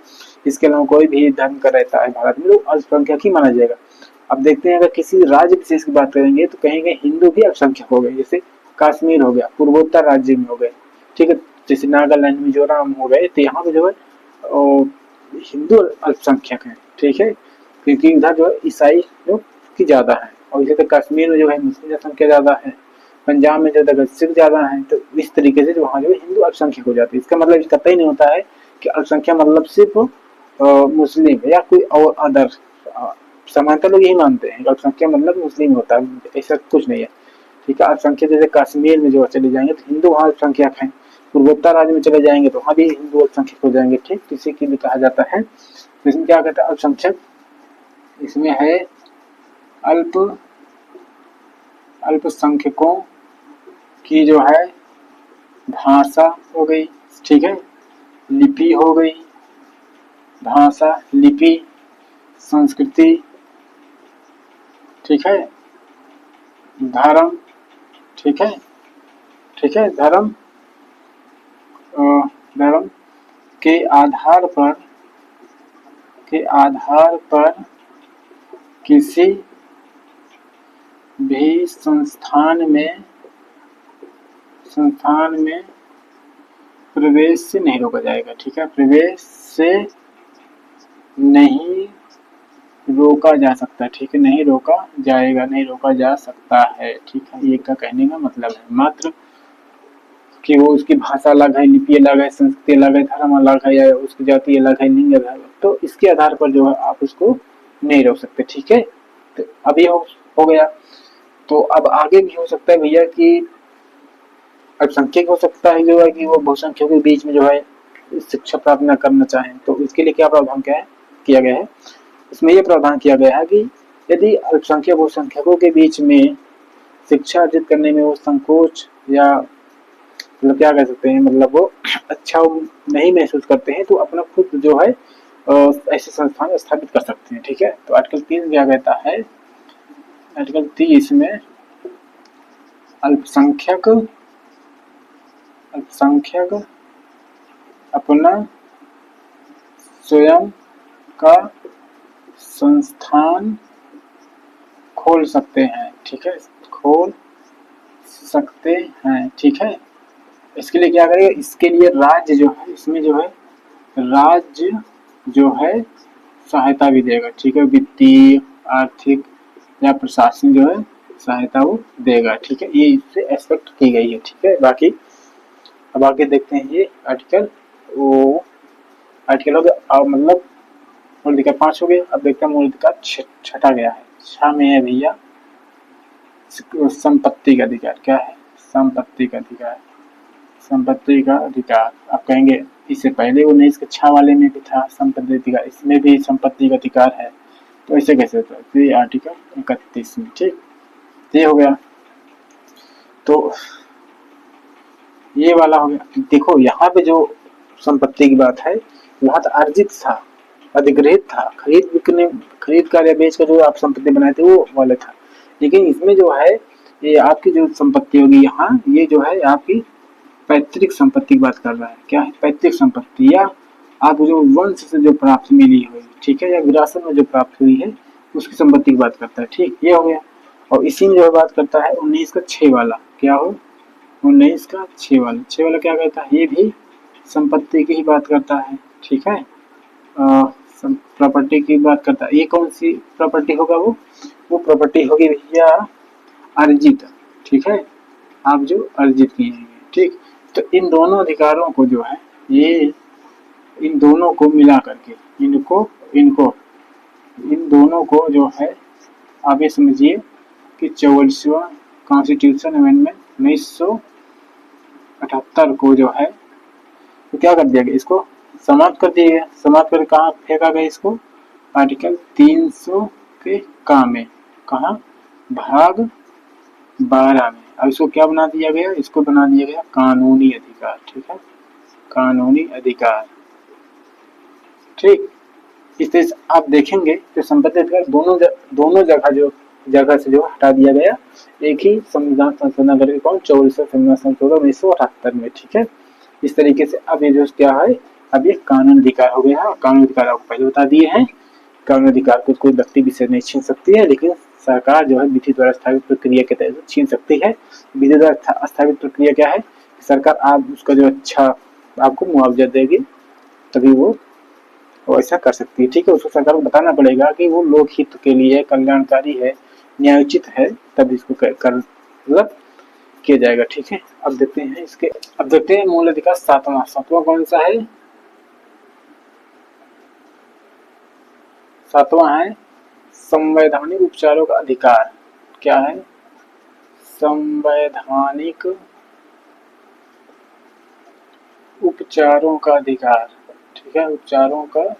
A: इसके अलावा कोई भी धर्म का रहता है भारत में तो अल्पसंख्यक ही माना जाएगा। अब देखते हैं, अगर किसी राज्य विशेष की बात करेंगे तो कहेंगे हिंदू भी अल्पसंख्यक हो गए। जैसे कश्मीर हो गया, पूर्वोत्तर राज्य में हो गए, ठीक है। जैसे नागालैंड, मिजोरम हो गए, तो यहाँ पे जो है हिंदू अल्पसंख्यक है, ठीक है, क्योंकि उधर जो है ईसाई लोग की ज्यादा है। और जैसे कश्मीर में जो है मुस्लिम जनसंख्या ज्यादा है, पंजाब में जो है सिख ज्यादा है। तो इस तरीके से जो वहाँ जो है हिंदू अल्पसंख्यक हो जाते हैं। इसका मतलब इस कतई नहीं होता है कि अल्पसंख्यक मतलब सिर्फ मुस्लिम या कोई और अदर, समानता लोग यही मानते हैं अल्पसंख्यक मतलब मुस्लिम होता है, ऐसा कुछ नहीं है, ठीक है। अल्पसंख्यक जैसे कश्मीर में जो चले जाएंगे तो हिंदू वहाँ अल्पसंख्यक है, पूर्वोत्तर राज्य में चले जाएंगे तो वहाँ भी हिंदू अल्पसंख्यक हो जाएंगे, ठीक। इसी के लिए कहा जाता है। तो इसमें क्या कहता है अल्पसंख्यक, इसमें है अल्पसंख्यकों की जो है भाषा हो गई, ठीक है, लिपि हो गई, भाषा, लिपि, संस्कृति, ठीक है, धर्म, ठीक है, ठीक है, धर्म के आधार पर किसी भी संस्थान में प्रवेश से नहीं रोका जाएगा, ठीक है। प्रवेश से नहीं रोका जा सकता, ठीक है, नहीं रोका जाएगा, नहीं रोका जा सकता है, ठीक है। ये का कहने का मतलब है मात्र कि वो उसकी भाषा अलग है, लिपि अलग है, संस्कृति अलग है, धर्म अलग है, या उसकी जाति अलग है, लिंग अलग है, तो इसके आधार पर जो है आप उसको नहीं रोक सकते, ठीक है। तो अब ये हो गया। तो अब आगे भी हो सकता है भैया कि अल्पसंख्यक हो सकता है जो है कि वो बहुसंख्यकों के बीच में जो है शिक्षा प्राप्त न करना चाहें, तो इसके लिए क्या प्रावधान किया गया है, इसमें यह प्रावधान किया गया है कि यदि अल्पसंख्यक बहुसंख्यकों के बीच में शिक्षा अर्जित करने में वो संकोच या मतलब क्या कह सकते हैं, मतलब वो अच्छा नहीं महसूस करते हैं, तो अपना खुद जो है ऐसे संस्थान स्थापित कर सकते हैं, ठीक है। तो आर्टिकल 3 क्या कहता है, आर्टिकल 30 में अल्पसंख्यक अपना स्वयं का संस्थान खोल सकते हैं, ठीक है, खोल सकते हैं, ठीक है। इसके लिए क्या करेगा, इसके लिए राज्य जो है, इसमें जो है राज्य जो है सहायता भी देगा, ठीक है, वित्तीय, आर्थिक या प्रशासनिक जो है सहायता वो देगा, ठीक है। ये इससे एक्सपेक्ट की गई है, ठीक है। बाकी अब आगे देखते हैं ये आर्टिकल वो आर्टिकल हो गया। अब मतलब मूल अधिकार 5 हो गए। अब देखते हैं मूल अधिकार छठा गया है। 6 में है भैया संपत्ति का अधिकार। क्या है? संपत्ति का अधिकार। संपत्ति का अधिकार आप कहेंगे इससे पहले 19 के 6 वाले में भी था संपत्ति अधिकार, इसमें भी संपत्ति का अधिकार है, तो ऐसे कैसे होता है? तो ये आर्टिकल 31 में, ठीक, ये हो गया। तो ये वाला हो गया। देखो यहाँ पे जो संपत्ति की बात है वहां तो अर्जित था, अधिग्रहित था, खरीद कर या बेच कर जो आप संपत्ति बनाए थे वो वाला था। लेकिन इसमें जो है ये आपकी जो संपत्ति होगी यहाँ, ये जो है आपकी पैतृक संपत्ति की बात कर रहा है। क्या है? पैतृक संपत्ति, या आप जो वंश से जो प्राप्त मिली हुई, ठीक है, या विरासत में जो प्राप्त हुई है उसकी संपत्ति की बात करता है। ठीक, ये हो गया। और इसी में जो बात करता है 19 का 6 वाला। क्या हो? 19 का 6 वाला। 6 वाला क्या कहता है? ये भी संपत्ति की ही बात करता है। ठीक है, प्रॉपर्टी की बात करता है। ये कौन सी प्रॉपर्टी होगा? वो प्रॉपर्टी होगी भैया अर्जित। ठीक है, आप जो अर्जित किए हैं। ठीक, तो इन दोनों अधिकारों को जो है ये इन दोनों को मिला करके इन दोनों को जो है आप ये समझिए कि 44वां कॉन्स्टिट्यूशन अमेंडमेंट 1978 को जो है तो क्या कर दिया गया? इसको समाप्त कर दिया गया। समाप्त कर कहाँ फेंका गया इसको? आर्टिकल 300 के में, कहा? भाग 12 में। अब इसको क्या बना दिया गया? इसको बना दिया गया कानूनी अधिकार। ठीक है, कानूनी अधिकार। ठीक, इस तरह से आप देखेंगे तो संपत्ति अधिकार दोनों जगह से जो हटा दिया गया, एक ही संविधान संशोधन करके। कौन? 44वां संविधान संशोधन 1978 में। ठीक है, इस तरीके से अब ये जो क्या है, अब ये कानून अधिकार हो गया है। कानून अधिकार आपको पहले बता दिए हैं। कानून अधिकार को कोई व्यक्ति विशेष नहीं छीन सकती है, लेकिन सरकार जो है विधि द्वारा स्थापित प्रक्रिया के तहत छीन सकती है। विधि द्वारा स्थापित प्रक्रिया क्या है? सरकार आप उसका जो अच्छा आपको मुआवजा देगी, तभी वो ऐसा कर सकती है। ठीक है, उसको सरकार को बताना पड़ेगा कि वो लोकहित के लिए कल्याणकारी है, न्यायोचित है, तब इसको मतलब किया जाएगा। ठीक है, अब देखते हैं मूल अधिकार 7वां कौन सा है? 7वां है संवैधानिक उपचारों का अधिकार। क्या है? संवैधानिक उपचारों का अधिकार। ठीक है, उपचारों का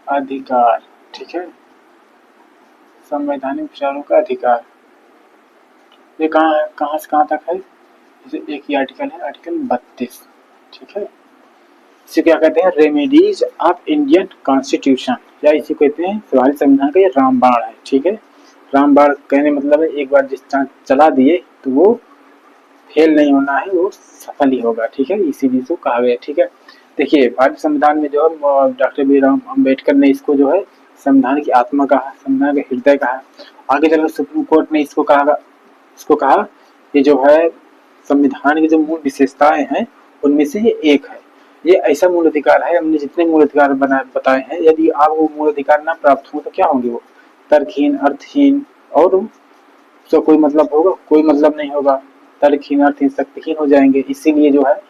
A: अधिकार। ठीक है, संवैधानिक उपचारों का अधिकार। ये कहाँ से कहाँ तक है? जैसे एक ही आर्टिकल है, आर्टिकल 32। ठीक है, इसे क्या कहते हैं? रेमेडीज ऑफ इंडियन कॉन्स्टिट्यूशन, या इसे कहते हैं हमारे संविधान का ये रामबाण है। ठीक है, रामबाण कहने मतलब है एक बार जिस चला दिए तो वो फेल नहीं होना है, वो सफल ही होगा। ठीक है, इसीलिए इसको कहा गया। ठीक है, देखिए भारतीय संविधान में जो है डॉक्टर बी.आर. अम्बेडकर ने इसको जो है संविधान की आत्मा कहा, संविधान का हृदय कहा। आगे चलकर सुप्रीम कोर्ट ने इसको कहा ये जो है संविधान की जो मूल विशेषताएं हैं उनमें से ये एक है। ये ऐसा मूल अधिकार है, हमने जितने मूल अधिकार बताए हैं, यदि आप वो मूल अधिकार ना प्राप्त हो तो क्या होंगे? वो तर्कहीन, अर्थहीन, और उसका कोई मतलब होगा? कोई मतलब नहीं होगा। तर्कहीन, अर्थहीन, शक्तिहीन हो जाएंगे। इसीलिए जो है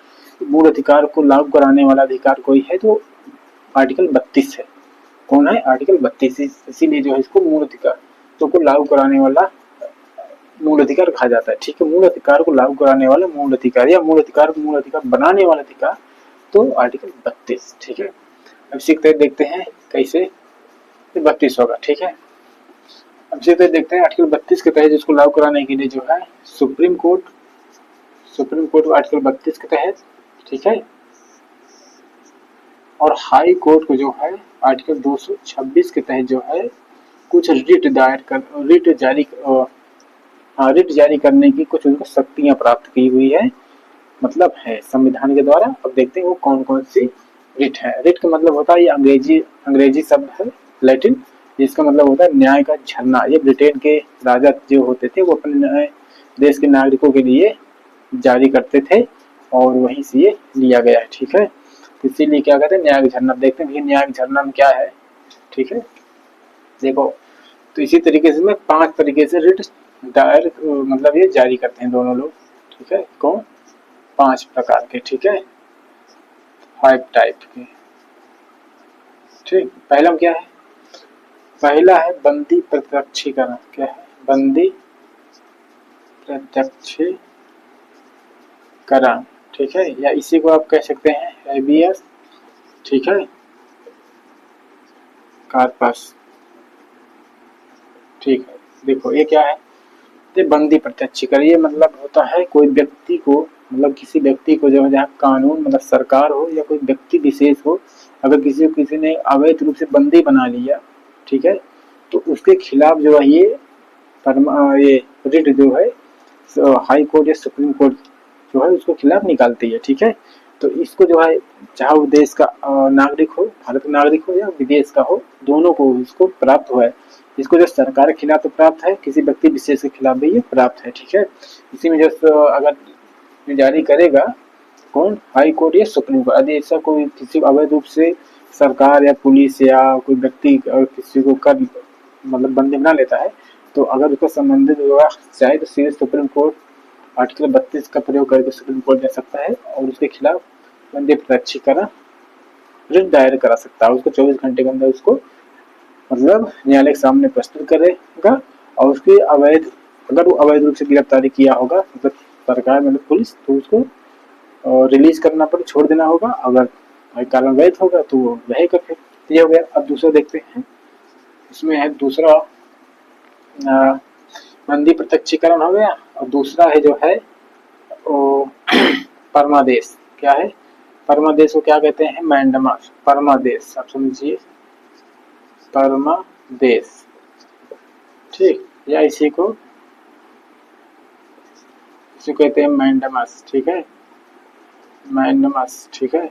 A: मूल अधिकार को लागू कराने वाला अधिकार कोई है तो आर्टिकल 32 है। कौन है? आर्टिकल 32। इसीलिए जो है इसको मूल अधिकार तो को लागू कराने वाला मूल अधिकार कहा जाता है। ठीक है, मूल अधिकार को लागू कराने वाला मूल अधिकार, या मूल अधिकार को मूल अधिकार बनाने वाला अधिकार, तो आर्टिकल 32। ठीक है, अब सीखते देखते हैं कैसे 32 होगा। ठीक है, अब सीखते देखते हैं आर्टिकल 32 के तहत जिसको लागू कराने के लिए जो है सुप्रीम कोर्ट को आर्टिकल 32 के तहत, ठीक है, और हाई कोर्ट को जो है आर्टिकल 226 के तहत जो है कुछ रिट जारी करने की कुछ उनको शक्तियां प्राप्त की हुई है, मतलब है संविधान के द्वारा। अब देखते हैं वो कौन कौन सी रिट है। रिट का मतलब होता है, ये अंग्रेजी शब्द है, लैटिन, जिसका मतलब होता है न्याय का झरना। ये ब्रिटेन के राजा जो होते थे वो अपने देश के नागरिकों के लिए जारी करते थे और वहीं से ये लिया गया है। ठीक है, इसीलिए क्या कहते हैं? न्याय का झरना। देखते हैं न्याय का झरना में क्या है। ठीक है, देखो तो इसी तरीके से मैं 5 तरीके से रिट दायर मतलब ये जारी करते हैं दोनों लोग। ठीक है, कौन? 5 प्रकार के। ठीक है, फाइव टाइप के। ठीक, पहला क्या है? पहला है बंदी प्रत्यक्षीकरण। क्या है? बंदी प्रत्यक्षीकरण। ठीक है, या इसी को आप कह सकते हैं हैबियस। ठीक है, कार्पस। ठीक है, देखो ये क्या है? ये बंदी प्रत्यक्षीकरण, ये मतलब होता है कोई व्यक्ति को, मतलब किसी व्यक्ति को जो है, जहाँ कानून मतलब सरकार हो या कोई व्यक्ति विशेष हो, अगर किसी ने अवैध रूप से बंदी बना लिया, ठीक है, तो उसके खिलाफ जो है ये रिट जो है हाई कोर्ट या सुप्रीम कोर्ट जो है उसको खिलाफ निकालती है। ठीक है, तो इसको जो है चाहे वो देश का नागरिक हो, भारत का नागरिक हो या विदेश का हो, दोनों को इसको प्राप्त हुआ है। इसको जो सरकार के खिलाफ तो प्राप्त है, किसी व्यक्ति विशेष के खिलाफ भी ये प्राप्त है। ठीक है, इसी में जो अगर जारी करेगा कौन? हाई कोर्ट या सुप्रीम कोर्ट। यदि ऐसा कोई किसी को अवैध रूप से सरकार या पुलिस या कोई व्यक्ति किसी को कर मतलब बंदी बना लेता है, तो अगर उसका संबंधित हुआ चाहे तो सीधे सुप्रीम कोर्ट आर्टिकल 32 का प्रयोग करके सुप्रीम कोर्ट जा सकता है और उसके खिलाफ बंदी प्रत्यक्षीकरण रिट दायर करा सकता है। उसको 24 घंटे के अंदर उसको मतलब न्यायालय के सामने प्रस्तुत करेगा और उसकी अगर वो अवैध रूप से गिरफ्तारी किया होगा मतलब सरकार मतलब पुलिस, तो उसको रिलीज करना पड़े, छोड़ देना होगा। अगर कारण वैध होगा तो वो रहेगा। फिर ये हो गया। अब दूसरा देखते हैं, इसमें है दूसरा बंदी प्रत्यक्षीकरण हो गया, और दूसरा है जो है परमादेश। क्या है? परमादेश को क्या कहते हैं? मैंडमास। परमादेश आप समझिए, परमादेश। ठीक, या इसी को कहते हैं मैंडमास। ठीक है, मैंडमास। ठीक है,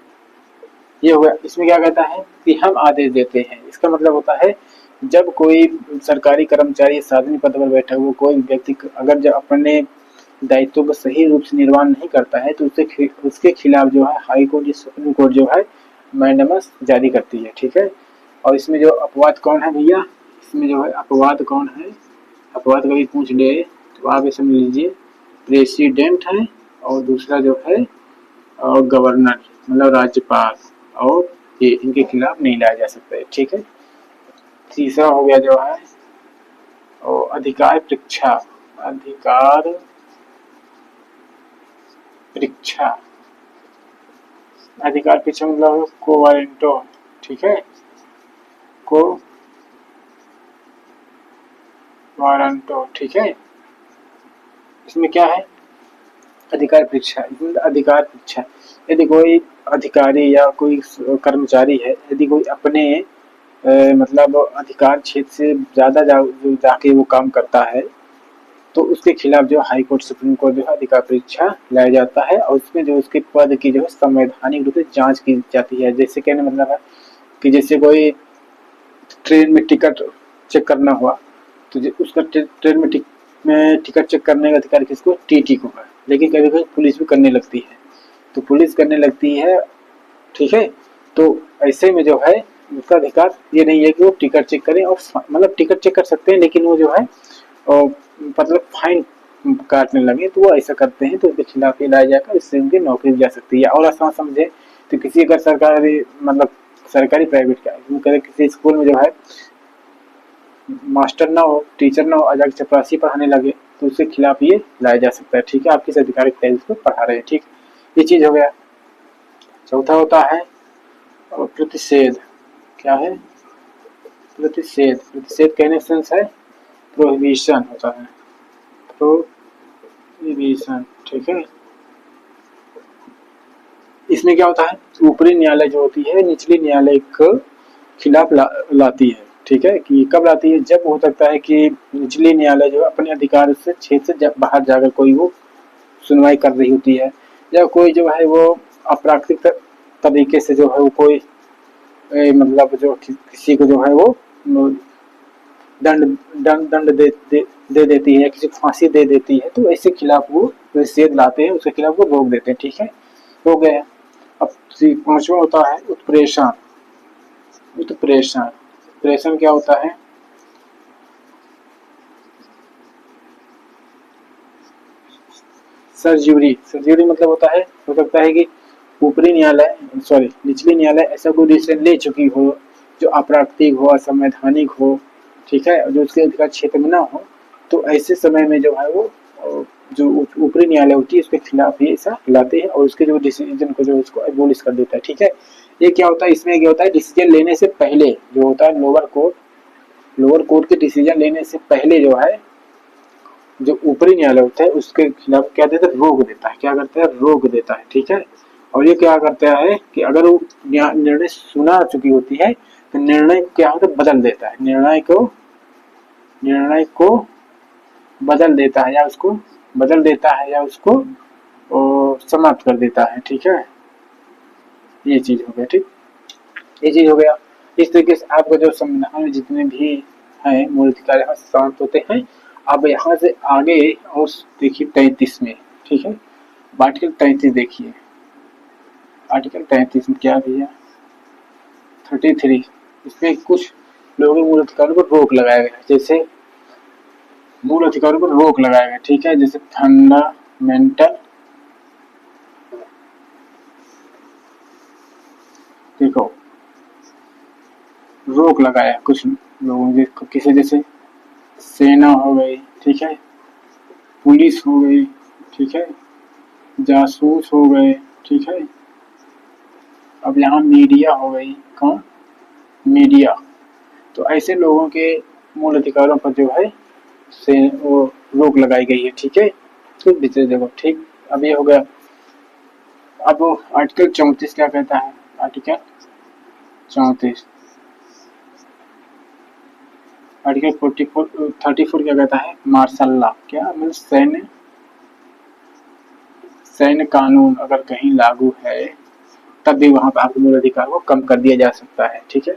A: ये हो गया। इसमें क्या कहता है कि हम आदेश देते हैं। इसका मतलब होता है जब कोई सरकारी कर्मचारी सार्वजनिक पद पर बैठा हुआ कोई व्यक्ति अगर जब अपने दायित्व को सही रूप से निर्वहन नहीं करता है तो उसके खिलाफ जो है हाई कोर्ट या सुप्रीम कोर्ट जो है मैंडमस जारी करती है। ठीक है, और इसमें जो अपवाद कौन है भैया? इसमें जो है अपवाद कौन है? अपवाद कभी पूछ ले तो आप ये समझ लीजिए प्रेसिडेंट है, और दूसरा जो है गवर्नर मतलब राज्यपाल, और ये इनके खिलाफ नहीं लाया जा सकता है। ठीक है, तीसरा हो गया जो है अधिकार परीक्षा। अधिकार परीक्षा, अधिकार परीक्षा मतलब कोवारेंटो। ठीक है, को वारंटो। ठीक है, इसमें क्या है? अधिकार परीक्षा। इसमें अधिकार परीक्षा, यदि कोई अधिकारी या कोई कर्मचारी है, यदि कोई अपने मतलब अधिकार क्षेत्र से ज्यादा जाके वो काम करता है, तो उसके खिलाफ जो हाई कोर्ट सुप्रीम कोर्ट जो है अधिकार परीक्षा लाया जाता है, और उसमें जो उसके पद की जो है संवैधानिक रूप से जांच की जाती है। जैसे कहने मतलब है कि जैसे कोई ट्रेन में टिकट चेक करना हुआ, तो उसका ट्रेन में टिकट चेक करने का अधिकार किसको? टीटी को है। लेकिन कभी कभी पुलिस भी करने लगती है, तो पुलिस करने लगती है। ठीक है, तो ऐसे में जो है उसका अधिकार ये नहीं है कि वो टिकट चेक करें, और मतलब टिकट चेक कर सकते हैं लेकिन वो जो है मतलब फाइन काटने लगे, तो वो ऐसा करते हैं तो उसके खिलाफ ये लाया जाकर इससे उनकी नौकरी जा सकती है। और आसान समझे तो किसी अगर सरकारी मतलब सरकारी प्राइवेट का किसी स्कूल में जो है मास्टर ना हो, टीचर ना हो, अजाक चपरासी पढ़ाने लगे, तो उसके खिलाफ ये लाया जा सकता है। ठीक है, आप किस आधिकारिक तरीके से पढ़ा रहे हैं। ठीक, ये चीज हो गया। चौथा होता है प्रतिषेध। क्या है? प्रतिषेध। प्रतिषेध कहने सेंस है प्रोहिबिशन होता है, प्रोहिबिशन। ठीक है, इसमें क्या होता है? ऊपरी न्यायालय जो होती है निचली न्यायालय को खिलाफ लाती है। ठीक है, कि कब लाती है? जब हो सकता है कि निचली न्यायालय जो है अपने अधिकार से क्षेत्र से बाहर जाकर कोई वो सुनवाई कर रही होती है, या कोई जो है वो अप्राकृतिक तरीके से जो है वो कोई मतलब जो किसी को जो है वो दंड दंड दंड दे देती है, किसी को फांसी दे देती है, तो ऐसे खिलाफ वो निषेध लाते हैं, उसके खिलाफ वो रोक देते हैं। ठीक है, हो गया। अब पांचवा होता है उत्प्रेषण। उत्प्रेषण, उत्प्रेषण क्या होता है? सर्ज्यूरी। सर्ज्यूरी मतलब होता है, हो सकता है कि ऊपरी न्यायालय सॉरी निचली न्यायालय ऐसा कोई डिसीजन ले चुकी हो जो अप्राकृतिक हो, असंवैधानिक हो, ठीक है, जो उसके अधिकार क्षेत्र में ना हो, तो ऐसे समय में जो है वो जो ऊपरी न्यायालय होती है उसके खिलाफ ही ऐसा लाते हैं और उसके जो डिसीजन को जो उसको एबोलिश कर देता है, ठीक है। ये क्या होता है, इसमें क्या होता है, डिसीजन लेने से पहले जो होता है लोअर कोर्ट के डिसीजन लेने से पहले जो है जो ऊपरी न्यायालय होता है उसके खिलाफ क्या देता है, रोक देता है। क्या करता है, रोक देता है, ठीक है। और ये क्या करता है कि अगर वो निर्णय सुना चुकी होती है तो निर्णय क्या होता है, बदल देता है, निर्णय को बदल देता है या उसको बदल देता है या उसको समाप्त कर देता है, ठीक है। ये चीज हो गया, ठीक, ये चीज हो गया। इस तरीके से आपका जो संविधान में जितने भी हैं मूल अधिकार यहाँ शांत होते हैं। अब यहाँ से आगे और देखिए 33 में, ठीक है, आर्टिकल 33 देखिए, आर्टिकल 33 में क्या दिया, 33, इसमें कुछ लोगों के मूल अधिकारों पर रोक लगाया गया, जैसे मूल अधिकारों पर रोक लगाया गया, ठीक है, जैसे फंडामेंटल, देखो रोक लगाया कुछ लोगों के, किसी जैसे सेना हो गई, ठीक है, पुलिस हो गई, ठीक है, जासूस हो गए, ठीक है। अब यहाँ मीडिया हो गई, कौन, मीडिया, तो ऐसे लोगों के मूल अधिकारों पर जो है से वो रोक लगाई गई है, ठीक है। तो विषय देखो, ठीक, अब ये हो गया। अब आर्टिकल 34 क्या कहता है, आर्टिकल 34, आर्टिकल 34 क्या कहता है, मार्शल लॉ, क्या मतलब सैन्य कानून अगर कहीं लागू है तब भी वहां पर आपके मूल अधिकार को कम कर दिया जा सकता है, ठीक है।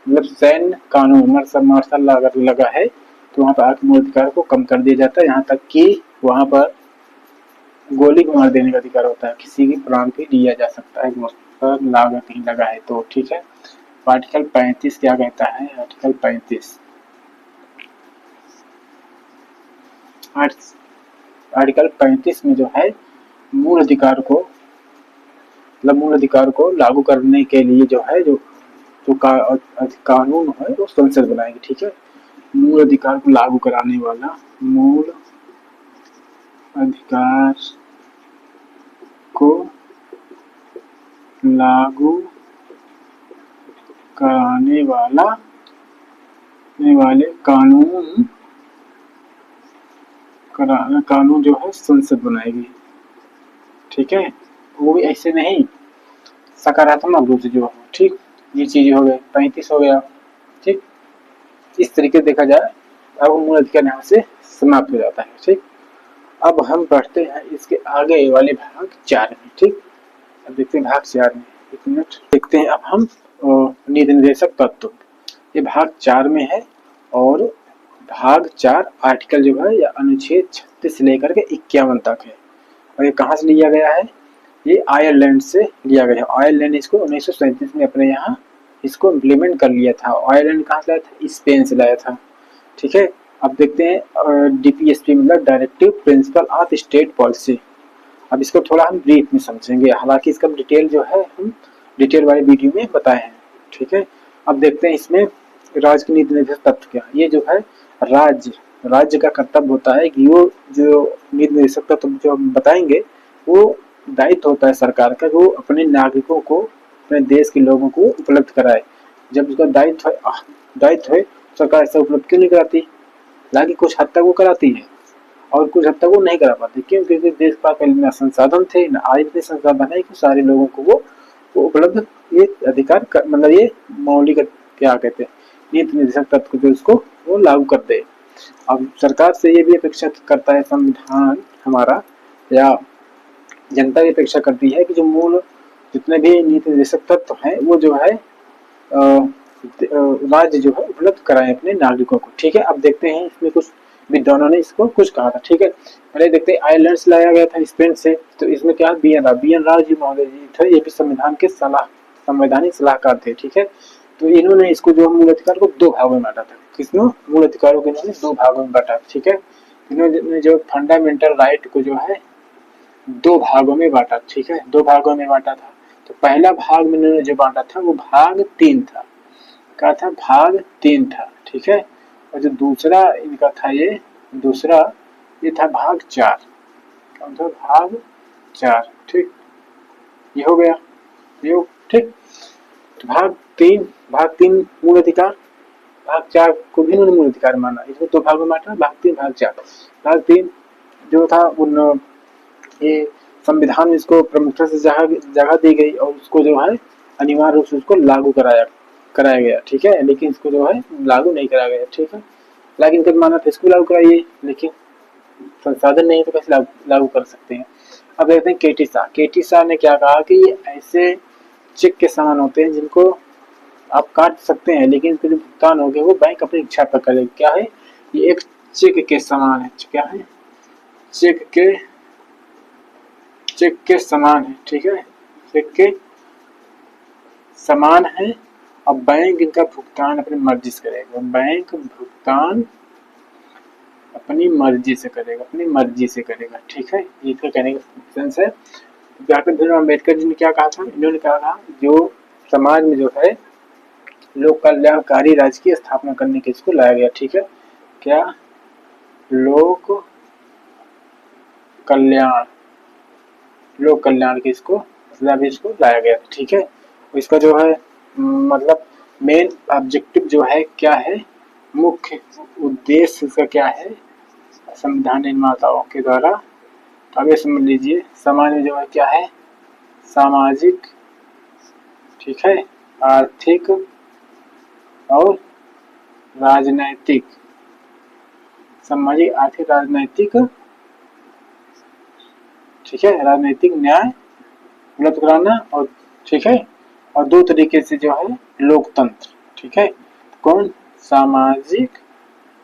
A: मतलब सैन्य कानून मार्शल लॉ अगर लगा है तो वहां पर आपके मूल अधिकार को कम कर दिया जाता है, यहाँ तक कि वहां पर गोली मार देने का अधिकार होता है, किसी की प्राण भी लिया जा सकता है लाग कहीं लगा है तो, ठीक है। आर्टिकल 35 क्या कहता है, आर्टिकल 35, आर्टिकल 35 में जो है मूल अधिकार को मतलब मूल अधिकार को लागू करने के लिए जो है जो कानून है वो संसद बनाएगी, ठीक है। मूल अधिकार को लागू कराने वाला, मूल अधिकार को लागू कराने वाले कानून जो है संसद बनाएगी, ठीक है। वो भी ऐसे नहीं, सकारात्मक रूप से जो, ठीक, ये चीज हो गई, 35 हो गया, ठीक। इस तरीके से देखा जाए अब मूल अधिकार यहाँ से समाप्त हो जाता है, ठीक। अब हम बढ़ते हैं इसके आगे वाले भाग 4 में, ठीक। अब देखते हैं भाग 4 में, एक मिनट देखते हैं अब हम नीति निर्देशक तत्व, ये भाग 4 में है। और भाग 4 आर्टिकल जो है या अनुच्छेद 36 से लेकर के 51 तक है। और ये कहाँ से लिया गया है, ये आयरलैंड से लिया गया है। आयरलैंड ने इसको 1937 में अपने यहाँ इसको इम्प्लीमेंट कर लिया था। आयरलैंड कहाँ से लाया था, स्पेन से लाया था, ठीक है। अब देखते हैं डीपीएसपी मतलब directive principle of state policy. अब इसको थोड़ा हम ब्रीफ में समझेंगे, हालांकि इसका डिटेल जो है हम डिटेल वाले वीडियो में बताए हैं, ठीक है। अब देखते हैं इसमें राज्य की नीति निर्देशक तत्व क्या, ये जो है राज्य का कर्तव्य होता है कि वो जो नीति निर्देशक तत्व जो हम बताएंगे वो दायित्व होता है सरकार का, वो अपने नागरिकों को, अपने देश के लोगों को उपलब्ध कराए। जब उसका दायित्व है सरकार ऐसा उपलब्ध क्यों नहीं कराती, हालांकि कुछ हद तक वो कराती है और कुछ हद तक वो नहीं करा पाती, क्यों, क्योंकि देश के पास पहले ना संसाधन थे, ना आज इतने संसाधन है कि सारे लोगों को वो उपलब्ध ये अधिकार मतलब ये मौलिक क्या कहते हैं नीति निर्देशक तत्व जो उसको वो लागू कर दे। अब सरकार से ये भी अपेक्षा करता है संविधान हमारा, या जनता की अपेक्षा करती है कि जो मूल जितने भी नीति निर्देशक तत्व हैं वो जो है राज्य जो है उपलब्ध कराए अपने नागरिकों को, ठीक है। अब देखते हैं इसमें कुछ विद्वानों ने इसको कुछ कहा था, ठीक है। पहले देखते हैं आयरलैंड से लाया गया था, स्पेन से, तो इसमें क्या बी एन राव जी महोदय जी थे, ये भी संविधान के संवैधानिक सलाहकार थे, ठीक है। तो इन्होंने इसको जो मूल अधिकार को 2 भागों में बांटा था, किसने मूल अधिकारों को इन्होंने 2 भागों में बांटा, ठीक है। इन्होंने जो फंडामेंटल राइट को जो है दो भागों में बांटा, ठीक है, दो भागों में बांटा था। तो पहला भाग में इन्होंने जो बांटा था वो भाग 3 था, क्या था, भाग 3 था, ठीक है। और जो दूसरा इनका था ये दूसरा, ये था भाग 4, कौन था, भाग 4, ठीक, ये हो गया, ये हो, ठीक। तो भाग 3 मूल अधिकार, भाग 4 को भी उन्होंने मूल अधिकार माना, इसमें दो भागों में बांटा, भाग 3 भाग 4। भाग 3 जो था उन ये संविधान में इसको प्रमुखता से जगह दी गई और उसको जो है अनिवार्य रूप से उसको लागू कराया गया, ठीक है, लेकिन इसको जो है लागू नहीं कराया गया, ठीक है। लेकिन कब माना था इसको लागू कराइए, लेकिन संसाधन नहीं है तो कैसे लागू कर सकते हैं। अब देखते हैं केटी शाह ने क्या कहा कि ये ऐसे चेक के समान होते हैं जिनको आप काट सकते हैं, लेकिन इसके जो भुगतान हो गए वो बैंक अपनी इच्छा पर करेगा। क्या है, ये एक चेक के समान है, क्या है, चेक के समान है, ठीक है, चेक के समान है। अब बैंक इनका भुगतान अपनी मर्जी से करेगा, बैंक भुगतान अपनी मर्जी से करेगा, ठीक है, ये इसका कहने का सेंस है। डॉक्टर भीमराव अम्बेडकर जी ने क्या कहा था, इन्होंने कहा था जो समाज में जो है लोक कल्याणकारी राज्य की स्थापना करने के इसको लाया गया, ठीक है, क्या, लोक कल्याण के इसको मतलब इसको लाया गया, ठीक है। इसका जो है मतलब मेन ऑब्जेक्टिव जो है क्या है, मुख्य उद्देश्य इसका क्या है, संविधान निर्माताओं के द्वारा, अब ये समझ लीजिए, समाज में जो है क्या है, सामाजिक, ठीक है, आर्थिक और राजनैतिक, सामाजिक आर्थिक राजनैतिक, ठीक है, राजनीतिक न्याय उपलब्ध कराना, और ठीक है, और दो तरीके से जो है लोकतंत्र, ठीक है, कौन, सामाजिक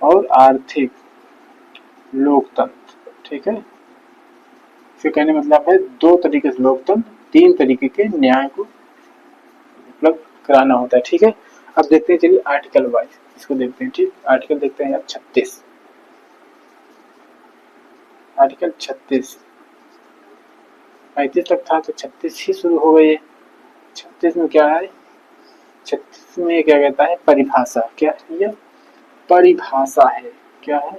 A: और आर्थिक लोकतंत्र, ठीक है। इसका कहने मतलब है दो तरीके से लोकतंत्र, तीन तरीके के न्याय को उपलब्ध कराना होता है, ठीक है। अब देखते हैं, चलिए आर्टिकल वाइज इसको देखते हैं, ठीक, आर्टिकल देखते हैं 36, आर्टिकल 36 35 तक था तो 36 ही शुरू हो गई है। 36 में क्या है, 36 में क्या कहता है, परिभाषा, क्या है, परिभाषा है, क्या है,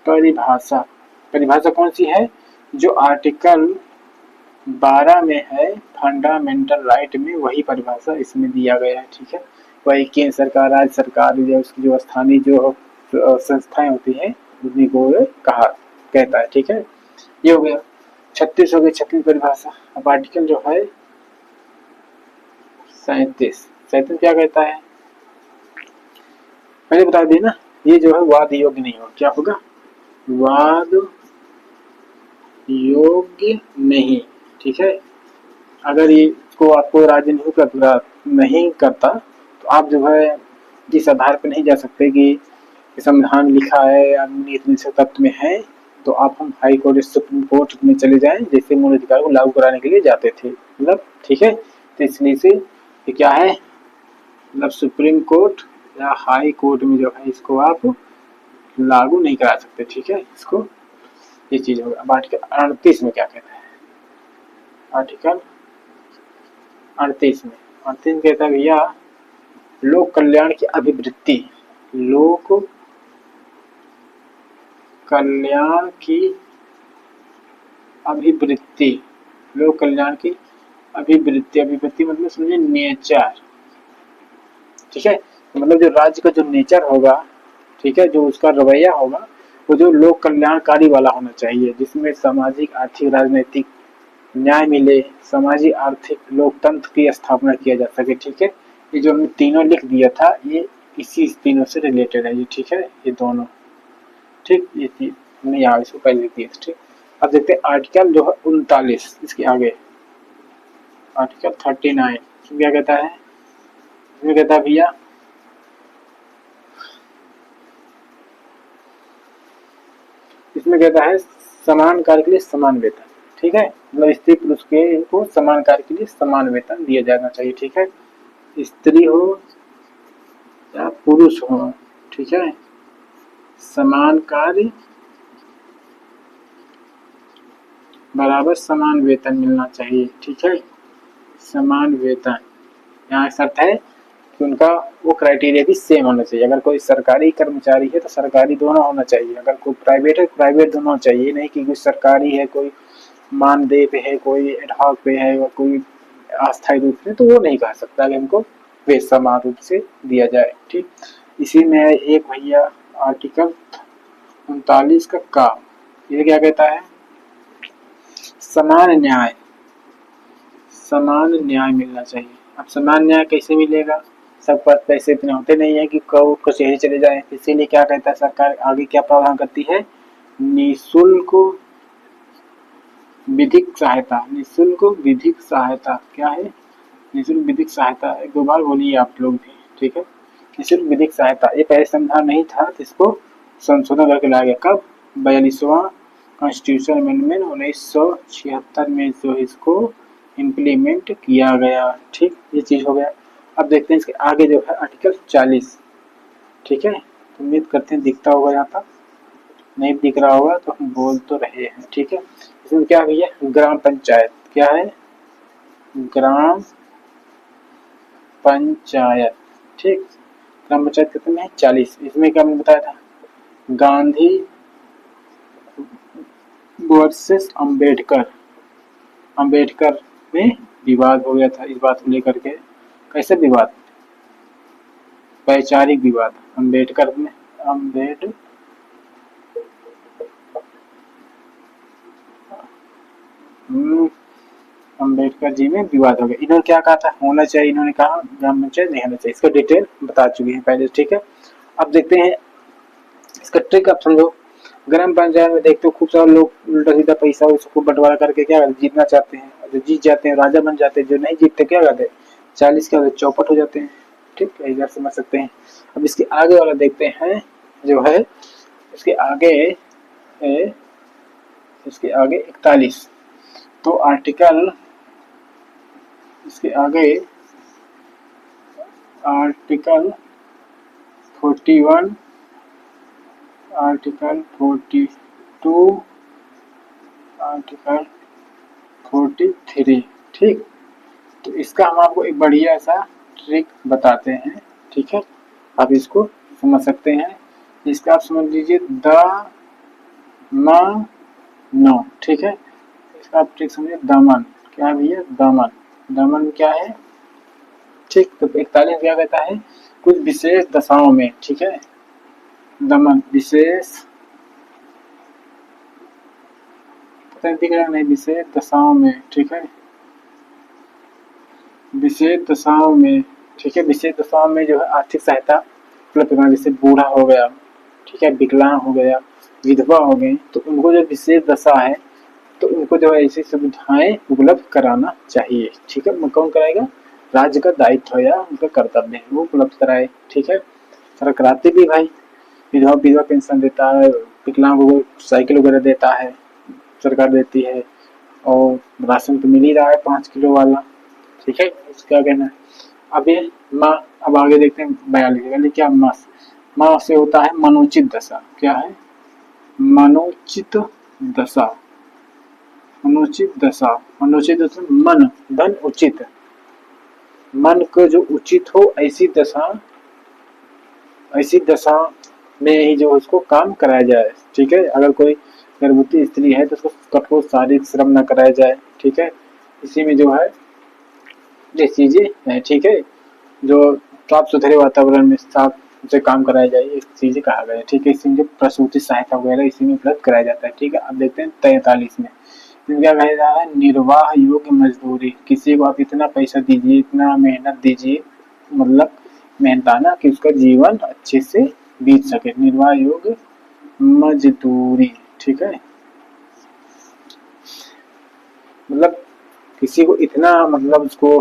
A: परिभाषा, परिभाषा कौन सी है, जो आर्टिकल 12 में है फंडामेंटल राइट में, वही परिभाषा इसमें दिया गया है, ठीक है। वही केंद्र सरकार, राज्य सरकार या उसकी जो स्थानीय जो संस्थाएं होती हैं उन्हीं को कहता है, ठीक है। ये हो गया 36 हो गई 36 परिभाषा। अब आर्टिकल जो है 37 क्या कहता है, मैंने बता दी ना, ये जो है वाद योग्य नहीं होगा, क्या होगा, वाद योग्य नहीं, ठीक है। अगर ये इसको आपको राज्य नहीं करता तो आप जो है जिस आधार पर नहीं जा सकते कि संविधान लिखा है या नीति तत्व में है, तो आप हम हाई कोर्ट सुप्रीम कोर्ट में चले जाएं, जैसे मूल अधिकार को लागू कराने के लिए जाते थे, मतलब, ठीक है। तो इसलिए से ये क्या है, मतलब सुप्रीम कोर्ट या हाई कोर्ट में जो है इसको आप लागू नहीं करा सकते, ठीक है, इसको, ये चीज होगा। अब आर्टिकल 38 में क्या कहता है, आर्टिकल 38 में कहता है भैया, लोक कल्याण की अभिवृत्ति, लोक कल्याण की अभिवृत्ति, लोक कल्याण की अभिवृत्ति मतलब समझे नेचर, ठीक है, मतलब जो राज्य का जो नेचर होगा, ठीक है, जो उसका रवैया होगा वो जो लोक कल्याणकारी वाला होना चाहिए, जिसमें सामाजिक आर्थिक राजनीतिक न्याय मिले, सामाजिक आर्थिक लोकतंत्र की स्थापना किया जा सके, ठीक है। ये जो हमने तीनों लिख दिया था ये इसी तीनों से रिलेटेड है, ये ठीक है, ये दोनों, ठीक, ये हमने यहाँ इसको पहले लिख दिया था, ठीक। अब देखते हैं आर्टिकल जो है 39, इसके आगे आर्टिकल 39 क्या कहता है, इसमें कहता है भैया, इसमें कहता है समान कार्य के लिए समान वेतन, ठीक है, मतलब स्त्री पुरुष के को समान कार्य के लिए समान वेतन दिया जाना चाहिए, ठीक है, स्त्री हो या पुरुष हो, ठीक है, समान कार्य बराबर समान वेतन मिलना चाहिए, ठीक है, समान वेतन। यहाँ शर्त है कि उनका वो क्राइटेरिया भी सेम होना चाहिए। अगर कोई सरकारी कर्मचारी है तो सरकारी दोनों होना चाहिए, अगर कोई प्राइवेट है प्राइवेट दोनों चाहिए, नहीं कि कोई सरकारी है कोई मानदेय पे है कोई एडहॉक पे है और कोई अस्थायी रूप से, तो वो नहीं कह सकता कि हमको वेतन समान रूप से दिया जाए, ठीक। इसी में एक भैया आर्टिकल 39 का ये क्या कहता है, समान न्याय, समान न्याय मिलना चाहिए। अब समान न्याय कैसे मिलेगा, सब पास पैसे इतने होते नहीं है कि कोर्ट कचहरी चले जाए, इसीलिए क्या कहता है सरकार आगे क्या प्रावधान करती है, निःशुल्क विधिक सहायता, निःशुल्क विधिक सहायता क्या है, निःशुल्क विधिक सहायता, एक दो बार बोलिए आप लोग भी, ठीक है, निःशुल्क विधिक सहायता। ये पहले संविधान नहीं था, जिसको संशोधन करके लाया गया, कब, 42वां कॉन्स्टिट्यूशन अमेंडमेंट 1976 में जो इसको इम्प्लीमेंट किया गया, ठीक, ये चीज हो गया। अब देखते हैं इसके आगे जो है आर्टिकल 40, ठीक है, तो उम्मीद करते हैं दिखता होगा, यहाँ पर नहीं दिख रहा होगा तो हम बोल तो रहे हैं, ठीक है। इसमें क्या भैया, ग्राम पंचायत क्या है, ग्राम पंचायत, ठीक, ग्राम पंचायत कितने हैं 40। इसमें क्या मैंने बताया था, गांधी वर्सेस अंबेडकर, अंबेडकर में विवाद हो गया था इस बात को लेकर के, कैसे विवाद, वैचारिक विवाद, अंबेडकर में अंबेडकर जी में विवाद हो गया। इन्होंने क्या कहा था, होना चाहिए, इन्होंने कहा ग्राम पंचायत नहीं होना चाहिए, इसका डिटेल बता चुके हैं पहले, ठीक है। अब देखते हैं इसका ट्रिक, आप समझो। ग्राम पंचायत में देखते हो खूब सारे लोग उल्टा सीधा पैसा उसको बंटवारा करके क्या जीतना चाहते हैं, जो जीत जाते हैं राजा बन जाते हैं, जो नहीं जीतते क्या करते हैं 40 के चौपट हो जाते हैं, ठीक है, इधर समझ सकते हैं। अब इसके आगे वाला देखते हैं जो है, इसके आगे है, इसके आगे 41, तो आर्टिकल, इसके आगे आर्टिकल 41, आर्टिकल 42, आर्टिकल 43, ठीक। तो इसका हम आपको एक बढ़िया सा ट्रिक बताते हैं, ठीक है, आप इसको समझ सकते हैं। इसका आप समझ लीजिए नो, ठीक है, इसका आप ट्रिक समझिए, दमन क्या है भैया, दमन, दमन क्या है, ठीक। तो 41 क्या कहता है, कुछ विशेष दशाओं में, ठीक है, दमन विशेष, पता नहीं दिख रहा नहीं, विशेष दशाओं में, ठीक है, विशेष दशाओं में, ठीक है, विशेष दशाओं में जो है आर्थिक सहायता उपलब्ध करना, जैसे बूढ़ा हो गया, ठीक है, विकलांग हो गया, विधवा हो गई, तो उनको जो विशेष दशा है तो उनको जो है ऐसी सुविधाएं उपलब्ध कराना चाहिए, ठीक है। कौन कराएगा, राज्य का दायित्व या उनका कर्तव्य है वो उपलब्ध कराए, ठीक है। सरकार कराती भी भाई, विधवा विधवा पेंशन देता है, विकलांगों को साइकिल वगैरह देता है, सरकार देती है, और राशन तो मिल ही रहा है 5 किलो वाला, ठीक है। उसका कहना है। अब ये माँ, अब आगे देखते हैं 42 क्या, माँ से होता है मनोचित दशा, क्या है, मनोचित दशा, मनोचित दशा, मनोचित दशा मन धन उचित, मन को जो उचित हो ऐसी दशा, ऐसी दशा में ही जो उसको काम कराया जाए, ठीक है। अगर कोई गर्भवती स्त्री है तो उसको कठोर शारीरिक श्रम न कराया जाए, ठीक है। इसी में जो है ये चीजें हैं, ठीक है, जो साफ सुथरे वातावरण में साफ से काम कराया जाए, ये चीजें कहा गया है, ठीक है। इसमें जो प्रसूति सहायता वगैरह इसी में उपलब्ध कराया जाता है, ठीक है। अब देखते हैं 43 में क्या कहा जा रहा है, निर्वाह योग्य मजदूरी, किसी को आप इतना पैसा दीजिए, इतना मेहनत दीजिए, मतलब मेहनताना कि उसका जीवन अच्छे से बीत सके, निर्वाह योग्य मजदूरी, ठीक है, मतलब किसी को इतना मतलब उसको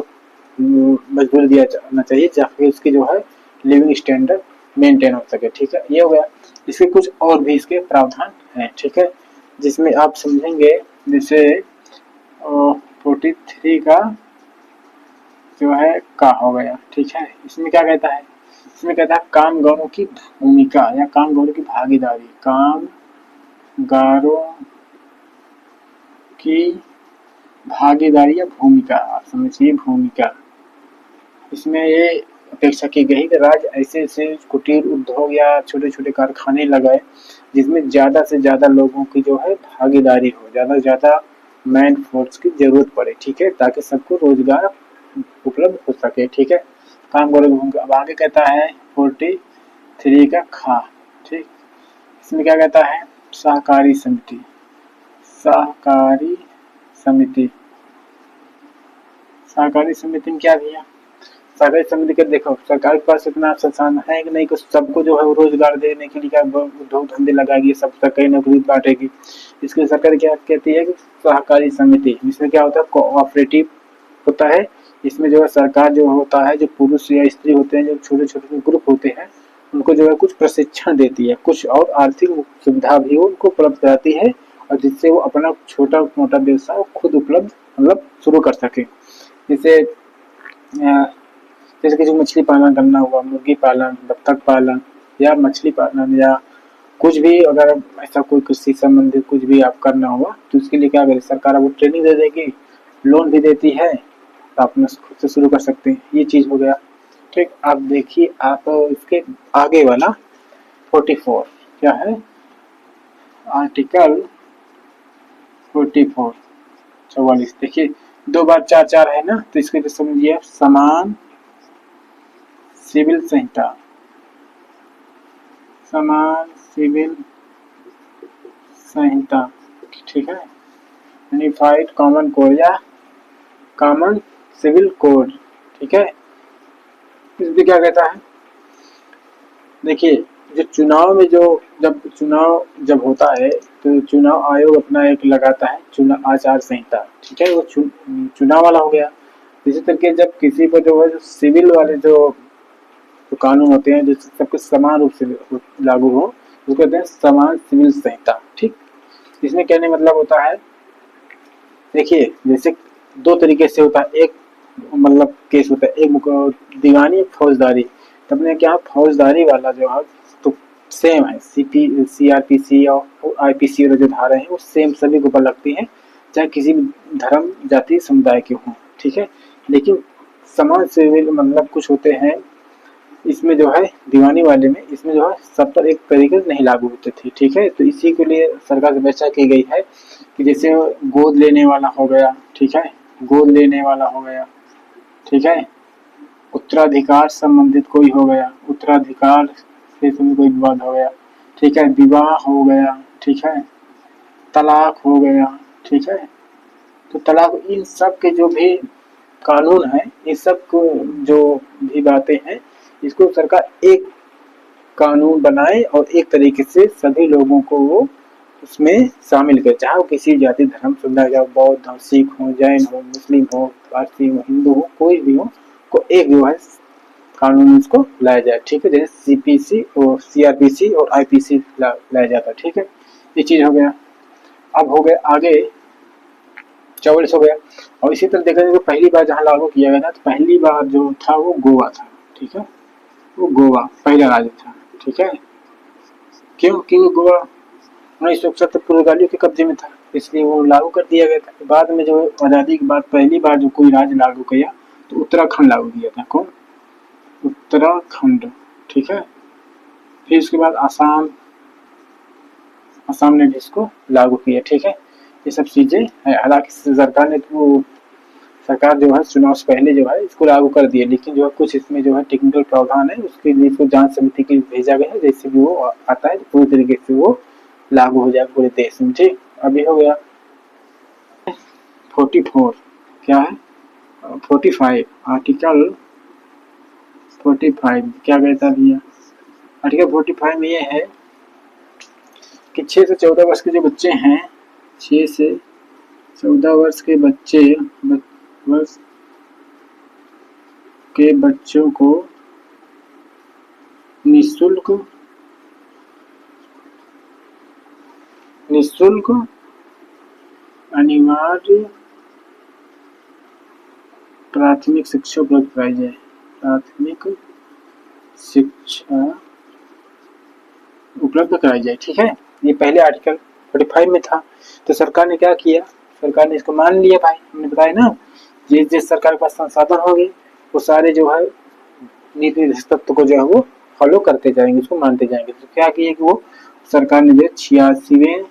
A: मजदूरी दिया जाना चाहिए ताकि उसकी जो है लिविंग स्टैंडर्ड मेंटेन हो सके, ठीक है। ये हो गया। इसके कुछ और भी इसके प्रावधान हैं, ठीक है, जिसमें आप समझेंगे, जैसे 43 का जो है का हो गया, ठीक है। इसमें क्या कहता है, इसमें कहता है कामगारों की भूमिका या कामगारों की भागीदारी, कामगारों की भागीदारी या भूमिका, आप समझिए भूमिका। इसमें ये अपेक्षा की गई कि राज्य ऐसे ऐसे कुटीर उद्योग या छोटे छोटे कारखाने लगाए जिसमें ज्यादा से ज्यादा लोगों की जो है भागीदारी हो, ज्यादा से ज्यादा मैन फोर्स की जरूरत पड़े, ठीक है, ताकि सबको रोजगार उपलब्ध हो सके, ठीक है। काम करेंगे भूमिका। अब आगे कहता है 43 का खा, ठीक, इसमें क्या कहता है, सहकारी समिति। सहकारी समिति, सहकारी समिति में क्या दिया, सहकारी समिति के देखो सरकार के पास इतना संसाधन है कि नहीं, कुछ सबको जो है वो रोजगार देने के लिए क्या उद्योग धंधे लगाएगी, सब सरकारी नौकरी बांटेगी। इसके लिए सरकार क्या कहती है कि सहकारी समिति, इसमें क्या होता है, कोऑपरेटिव होता है। इसमें जो है सरकार जो होता है, जो पुरुष या स्त्री होते हैं, जो छोटे छोटे ग्रुप होते हैं, उनको जो है कुछ प्रशिक्षण देती है, कुछ और आर्थिक सुविधा भी उनको उपलब्ध कराती है, और जिससे वो अपना छोटा मोटा व्यवसाय खुद उपलब्ध मतलब शुरू कर सके। जैसे जैसे कि जो मछली पालन करना हुआ, मुर्गी पालन, बत्तख पालन या मछली पालन, या कुछ भी अगर ऐसा कोई कृषि संबंधित कुछ भी आप करना हुआ तो उसके लिए क्या करे सरकार, वो ट्रेनिंग दे देगी, लोन भी देती है, तो आप खुद से शुरू कर सकते हैं। ये चीज हो गया, ठीक। आप देखिए आप इसके आगे वाला 44 क्या है, आर्टिकल 44 44, देखिए 2 बार 4 4 है ना, तो इसके लिए समझिए समान सिविल संहिता, समान सिविल संहिता, ठीक है, यूनिफाइड कॉमन कोड या कॉमन सिविल कोड, ठीक है। इसमें क्या कहता है, देखिए जो चुनाव में जो चुनाव जब होता है तो चुनाव आयोग अपना एक लगाता है चुनाव आचार संहिता, ठीक है, वो चुनाव वाला हो गया। इसी तरीके जब किसी पर जो है जो सिविल वाले जो कानून होते हैं जो सबके समान रूप से लागू हो, उसको कहते हैं समान सिविल संहिता, ठीक। इसमें कहने मतलब होता है, देखिए जैसे 2 तरीके से होता है, एक मतलब केस होता है, एक दीवानी फौजदारी। तो अपने क्या फौजदारी वाला जो है तो सेम है, CRPC और IPC जो धारा है वो सेम सभी के ऊपर लगती है, चाहे किसी भी धर्म जाति समुदाय के हों, ठीक है। लेकिन समाज सिविल मतलब कुछ होते हैं, इसमें जो है दीवानी वाले में इसमें जो है सब पर एक तरीके से नहीं लागू होते थे, ठीक है। तो इसी के लिए सरकार से व्यवस्था की गई है कि जैसे गोद लेने वाला हो गया, ठीक है, गोद लेने वाला हो गया, ठीक है, उत्तराधिकार संबंधित कोई हो गया, उत्तराधिकार से कोई विवाद हो गया, ठीक है, विवाह हो गया, ठीक है, तलाक हो गया, ठीक है। तो तलाक, इन सब के जो भी कानून है, इन सब जो भी बातें हैं, इसको सरकार एक कानून बनाए और एक तरीके से सभी लोगों को वो उसमें शामिल करे, चाहे वो किसी जाति धर्म समुदाय या बौद्ध हो, सिख हो, जैन हो, मुस्लिम हो, पारसी हो, हिंदू हो, कोई भी हो, को एक जो है कानून उसको लाया जाए, ठीक है। जैसे CPC और CRPC और IPC लाया जाता है, ठीक है। ये चीज हो गया। अब हो गया आगे 44 हो गया। और इसी तरह देखा जाए तो पहली बार जहाँ लागू किया गया था, तो पहली बार जो था वो गोवा था, ठीक है, वो गोवा पहला राज्य था, ठीक है। क्यों, क्यों गोवा 1971 पुर्तगालियों के कब्जे में था, इसलिए वो लागू कर दिया गया था। बाद में जो आजादी के बाद पहली बार जो कोई राज्य लागू किया तो उत्तराखंड लागू किया था, कौन, उत्तराखंड, ठीक है। फिर उसके बाद आसाम, आसाम ने भी इसको लागू किया, ठीक है। ये सब चीजें है, हालांकि सरकार ने तो सरकार जो है चुनाव से पहले जो है इसको लागू कर दिया, लेकिन जो है कुछ इसमें जो है टेक्निकल प्रावधान है, उसके लिए इसको जांच समिति के लिए भेजा गया है, जैसे भी वो आता है पूरी तरीके से वो लागू हो जाए पूरे देश में, ठीक। अभी हो गया 44, क्या है 45, आर्टिकल 45 क्या कहता भैया, आर्टिकल 45 में ये है कि 6 से 14 वर्ष के जो बच्चे हैं, 6 से 14 वर्ष के वर्ष के बच्चों को निःशुल्क अनिवार्य प्राथमिक शिक्षा उपलब्ध कराई जाए, प्राथमिक शिक्षा उपलब्ध कराई जाए, ठीक है। ये पहले आर्टिकल 45 में था। तो सरकार ने क्या किया सरकार ने इसको मान लिया भाई, हमने बताया ना, जिस सरकार के पास संसाधन होंगे वो सारे जो है नीति तत्व को जो है वो फॉलो करते जाएंगे, उसको मानते जाएंगे। तो क्या किया कि वो सरकार ने जो 86वें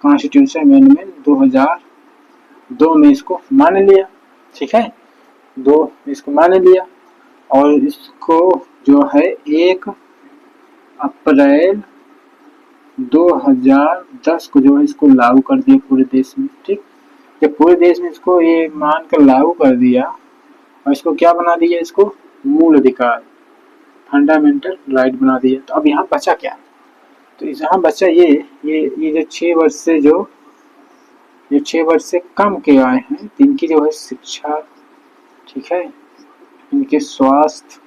A: कॉन्स्टिट्यूशन अमेंडमेंट 2002 में इसको मान लिया, ठीक है, इसको मान लिया, और इसको जो है 1 अप्रैल 2010 को जो है इसको लागू कर दिया पूरे देश में। ठीक, जब पूरे देश में इसको ये मानकर लागू कर दिया और इसको क्या बना दिया, इसको मूल अधिकार, फंडामेंटल राइट बना दिया। तो अब यहाँ बचा क्या, तो यहाँ बचा ये जो 6 वर्ष से ये 6 वर्ष से कम के आए हैं, इनकी जो है शिक्षा, ठीक है, इनके स्वास्थ्य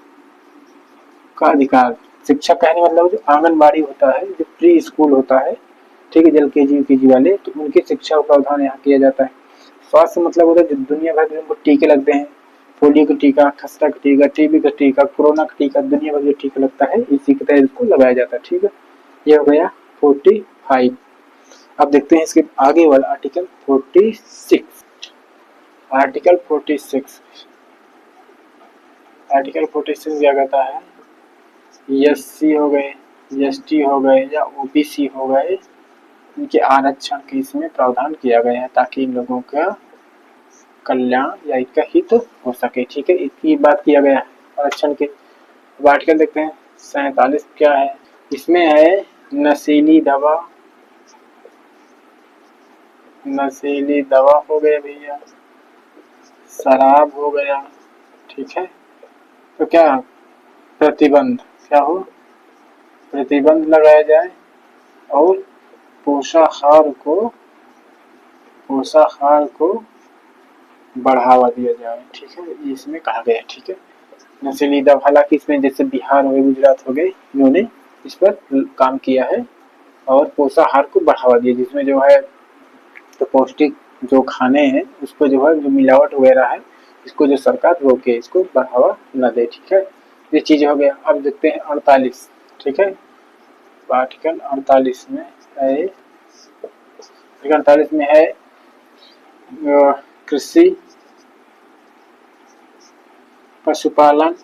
A: का अधिकार। शिक्षा कहने मतलब जो आंगनबाड़ी होता है, जो प्री स्कूल होता है, ठीक है, जल केजी यूकेजी वाले, तो उनकी शिक्षा का प्रावधान यहाँ किया जाता है। स्वास्थ्य मतलब होता है जो दुनिया भर में उनको टीके लगते हैं, पोलियो का टीका, खसरा का टीका, टीबी का टीका, कोरोना का टीका, दुनिया भर जो टीका लगता है इसी के तहत इसको लगाया जाता है। ठीक है, ये हो गया 45। अब देखते हैं इसके आगे वाला आर्टिकल 46। आर्टिकल 46 क्या कहता है, एससी हो गए, एसटी हो गए या ओबीसी हो गए, इनके आरक्षण के इसमें प्रावधान किया गया है ताकि इन लोगों का कल्याण या इनका हित हो सके। ठीक है, इसकी बात किया गया है आरक्षण के। अब आर्टिकल देखते हैं 47 क्या है, इसमें है नशीली दवा हो गया भैया, शराब हो गया, ठीक है, तो क्या प्रतिबंध, क्या हो, प्रतिबंध लगाया जाए और पोषाहार को बढ़ावा दिया जाए। ठीक है, ये इसमें कहा गया। ठीक है, नशीली दवा, हालांकि इसमें जैसे बिहार हो गए, गुजरात हो गए, इन्होंने इस पर काम किया है और पोषाहार को बढ़ावा दिया, जिसमें जो है तो पौष्टिक जो खाने हैं उसको जो है जो मिलावट वगैरह है इसको जो सरकार रोके, इसको बढ़ावा न दे। ठीक है, ये चीज हो गया। अब देखते हैं 48। ठीक है, आर्टिकल 48 में है, 48 में है कृषि, पशुपालन,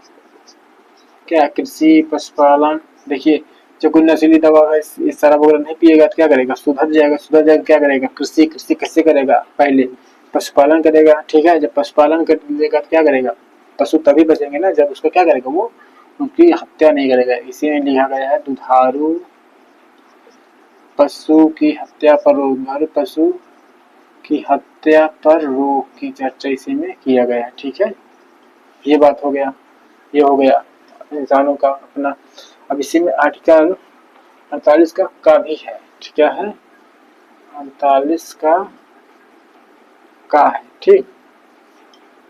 A: क्या कृषि पशुपालन। देखिए, जो कोई नशीली दवा है, इस शराब वगैरह नहीं पिएगा तो क्या करेगा, सुधर जाएगा, क्या करेगा, कृषि कैसे करेगा, पहले पशुपालन करेगा। ठीक है, जब पशुपालन कर लेगा तो क्या करेगा, पशु तभी बचेंगे ना जब उसको क्या करेगा, वो उनकी हत्या नहीं करेगा। इसी में लिखा गया है दुधारू पशु की हत्या पर रोक, दुधारू पशु की हत्या पर रोक की चर्चा इसी में किया गया है। ठीक है, ये बात हो गया, ये हो गया इंसानों का अपना। अब इसी में आर्टिकल 48 का भी है, क्या है, 48 का है। ठीक,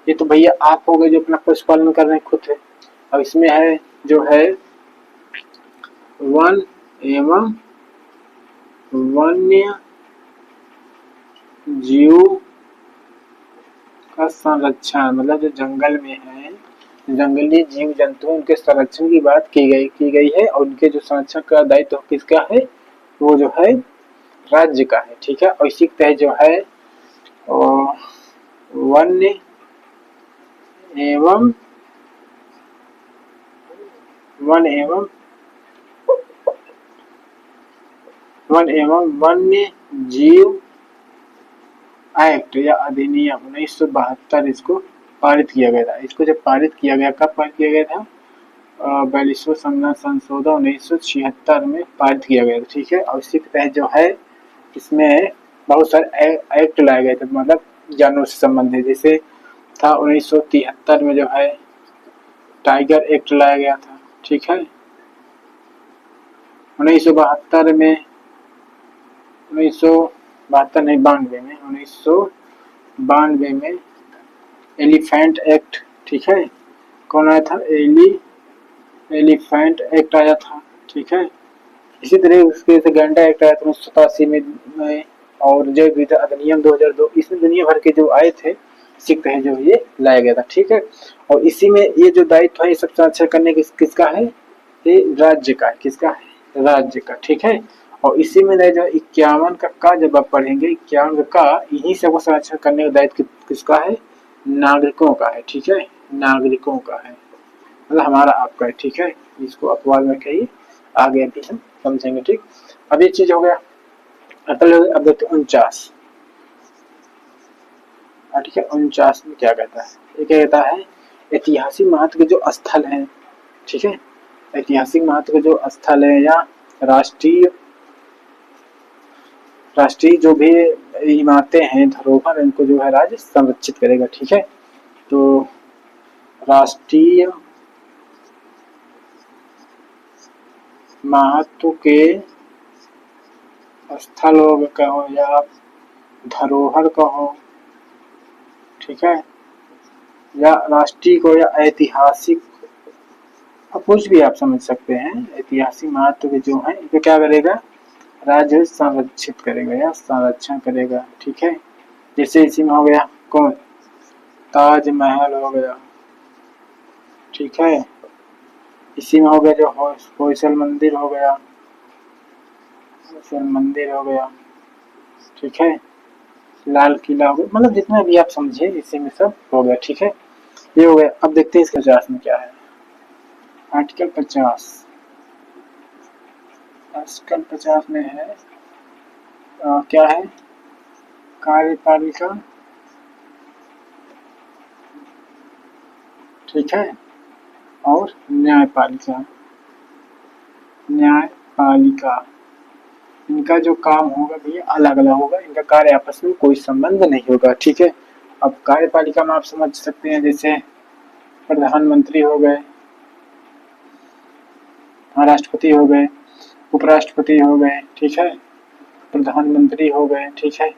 A: ये तो भैया आप हो गए जो अपना पशुपालन कर रहे हैं खुद है। अब इसमें है जो है वन एवं वन्य जीव का संरक्षण, मतलब जो जंगल में है, जंगली जीव जंतु, उनके संरक्षण की बात की गई है और उनके जो संरक्षण का दायित्व तो किसका है, वो जो है राज्य का है। ठीक है, और इसी के तहत जो है वन्य एवं वन्य जीव एक्ट या अधिनियम 1972 इसको पारित किया गया था। इसको जब पारित किया गया, कब पारित किया गया था, 42वां संशोधन 1976 में पारित किया गया था। ठीक है, और इसी के तहत जो है इसमें बहुत सारे एक्ट लाए गए थे, मतलब जानवरों से संबंधित। जैसे था 1973 में जो है टाइगर एक्ट लाया गया था। ठीक है, 1972 में 1992 में एलिफेंट एक्ट, ठीक है, कौन आया था, एलिफेंट एक्ट आया था। ठीक है, इसी तरह उसके से गैंडा एक्ट आया था 1987 में और जैव विविधता अधिनियम 2002, इसमें दुनिया भर के जो आए थे सिख है जो ये लाया गया था। ठीक है, और इसी में ये जो दायित्व है ये सब संरक्षण करने किसका है, ये राज्य का है, किसका है, राज्य का। ठीक है, और इसी में जो 51 का जब आप पढ़ेंगे 51 का यही सब संरक्षण करने का दायित्व किसका है? नागरिकों का है। ठीक है, नागरिकों का है, मतलब हमारा आपका है। ठीक है, इसको अपवाद में कहिए, आगे अभी हम समझेंगे। ठीक, अब ये चीज हो गया। अब देखते 49। ठीक है, 49 में क्या कहता है? ये क्या कहता है? ऐतिहासिक महत्व के जो स्थल हैं, ठीक है, ऐतिहासिक महत्व के जो स्थल है या राष्ट्रीय जो भी इमारतें हैं, धरोहर, इनको जो है राज्य संरक्षित करेगा। ठीक है, तो राष्ट्रीय महत्व के स्थल कहो या धरोहर कहो, ठीक है, या राष्ट्रीय को या ऐतिहासिक, कुछ भी आप समझ सकते हैं। ऐतिहासिक महत्व के जो है इनको क्या करेगा? राज्य संरक्षित करेगा या संरक्षण करेगा। ठीक है, जैसे इसी में हो गया कौन? ताजमहल हो गया। ठीक है, इसी में हो गया जो होयसल मंदिर हो गया, होयसल मंदिर हो गया। ठीक है, लाल किला हो गया, मतलब जितना भी आप समझे इसी में सब हो गया। ठीक है, ये हो गया। अब देखते हैं इसके 50 में क्या है। आर्टिकल 50, आर्टिकल 50 में है क्या है? कार्यपालिका, ठीक है, और न्यायपालिका। न्यायपालिका, इनका जो काम होगा भैया अलग अलग होगा, इनका कार्य आपस में कोई संबंध नहीं होगा। ठीक है, अब कार्यपालिका में आप समझ सकते हैं जैसे प्रधानमंत्री हो गए, राष्ट्रपति हो गए, उपराष्ट्रपति हो गए, ठीक है, प्रधानमंत्री हो गए, ठीक है,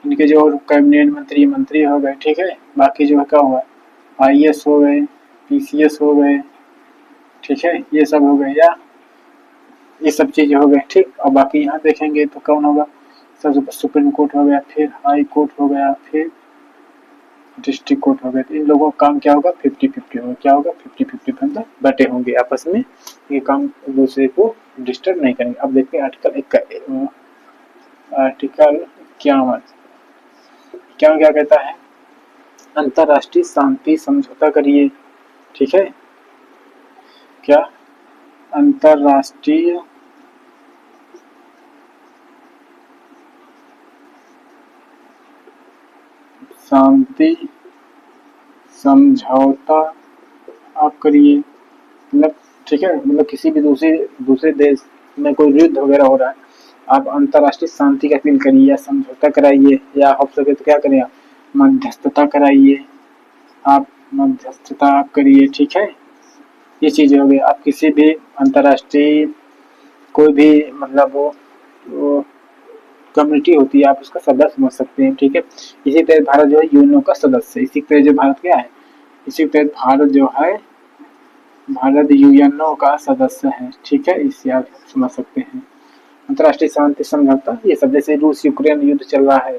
A: इनके जो कैबिनेट मंत्री हो गए, ठीक है, बाकी जो है क्या हुआ? IAS हो गए, PCS हो गए, ठीक है, ये सब हो गए, या ये सब चीजें हो गए। ठीक, और बाकी यहाँ देखेंगे तो कौन होगा? सबसे सुप्रीम कोर्ट हो गया, फिर हाई कोर्ट हो गया, फिर डिस्ट्रिक्ट कोर्ट हो गया। तो इन लोगों का काम क्या होगा? 50-50 होगा। क्या होगा? 50-50 मतलब बटे होंगे आपस में, ये काम एक दूसरे को डिस्टर्ब नहीं करेंगे। अब देखते हैं आर्टिकल 51 क्या कहता है? अंतरराष्ट्रीय शांति समझौता करिए। ठीक है, क्या? अंतरराष्ट्रीय शांति समझौता आप करिए, मतलब ठीक है, मतलब किसी भी दूसरे देश में कोई युद्ध वगैरह हो रहा है, आप अंतरराष्ट्रीय शांति की अपील करिए या समझौता कराइए, या हो सके तो क्या करिए? मध्यस्थता कराइए, आप मध्यस्थता आप करिए। ठीक है, ये चीजें हो गई। आप किसी भी अंतरराष्ट्रीय कोई भी मतलब वो कम्युनिटी होती है, आप उसका सदस्य समझ सकते हैं। ठीक है, इसी तरह भारत जो है यूएनओ का सदस्य है। इसी तरह जो भारत क्या है? इसी तरह भारत जो है, भारत यूएनओ का सदस्य है। ठीक है, इससे आप समझ सकते हैं। अंतरराष्ट्रीय शांति समझौता ये सब, जैसे रूस यूक्रेन युद्ध चल रहा है,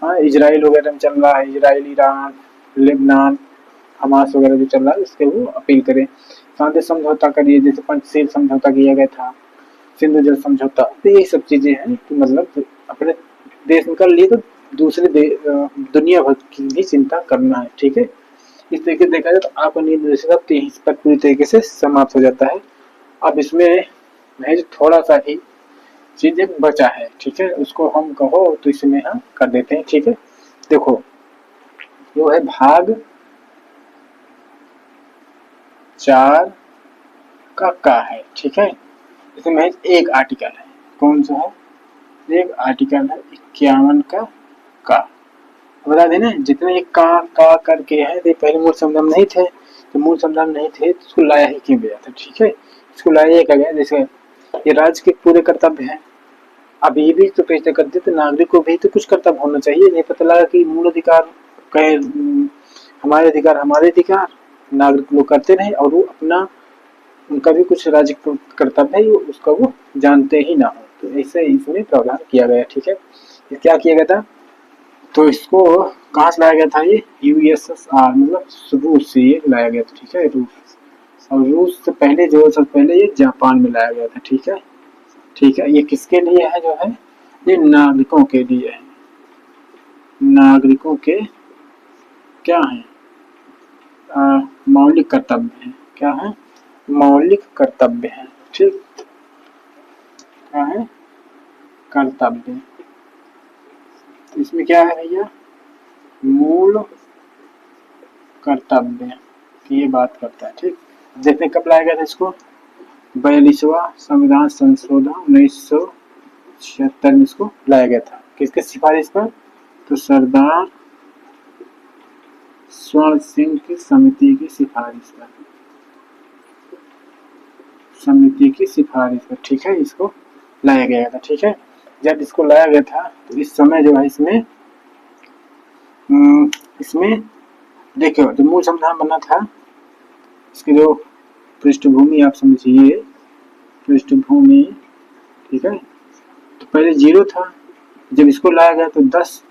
A: हाँ, इजराइल वगैरह में चल रहा है, इजराइल, ईरान, लेबनान, हमास वगैरह जो चल रहा है, इसके वो अपील करें, शांति समझौता करिए। जैसे पंचशील समझौता किया गया था, सिंधु जल समझौता, तो ये सब चीजें हैं कि मतलब अपने देश में कर लिए तो दूसरे दुनिया भर की भी चिंता करना है। ठीक है, इस तरीके से देखा जाए तो आपका निर्देशक पर पूरी तरीके से समाप्त हो जाता है। अब इसमें महज थोड़ा सा ही चीज एक बचा है। ठीक है, उसको हम कहो तो इसमें हम कर देते हैं। ठीक है, देखो जो है भाग 4 का है। ठीक है, इसमें एक आर्टिकल है, कौन सा है? एक आर्टिकल है 51 का। बता देना, जितने एक का करके है, तो पहले मूल संदर्भ नहीं थे, तो मूल संदर्भ नहीं थे तो इसको लाया ही क्यों गया था? ठीक है, इसको लाया क्या गया? जैसे ये राज्य के पूरे कर्तव्य हैं, अब ये भी तो पेश करते तो नागरिक को भी तो कुछ कर्तव्य होना चाहिए। नहीं पता लगा कि मूल अधिकार कहे हमारे अधिकार नागरिक लोग करते रहे और वो अपना उनका भी कुछ राज्य कर्तव्य है, उसका वो जानते ही ना हो, तो ऐसे इसमें प्रावधान किया गया। ठीक है, क्या किया गया था? तो इसको कहाँ से लाया गया था? ये USSR मतलब रूस से ये लाया गया था। ठीक है, रूस, और रूस से पहले जो सबसे पहले ये जापान में लाया गया था। ठीक है, ठीक है, ये किसके लिए है जो है, ये नागरिकों के लिए है। नागरिकों के क्या है, मौलिक कर्तव्य है। क्या है, मौलिक कर्तव्य है। ठीक, क्या है, कर्तव्य। इसमें क्या है भैया, मूल कर्तव्य की ये बात करता है। ठीक, देखने कब लाया गया था इसको, 42वां संविधान संशोधन 1976 में इसको लाया गया था। किसके सिफारिश पर, तो सरदार स्वर्ण सिंह की समिति की सिफारिश पर, समिति की सिफारिश पर। ठीक है, इसको लाया गया था। ठीक है, जब इसको लाया गया था तो इस समय जो है इसमें देखो जो मूल संविधान बना था, इसकी जो पृष्ठभूमि आप समझिए, पृष्ठभूमि। ठीक है, तो पहले 0 था, जब इसको लाया गया तो 10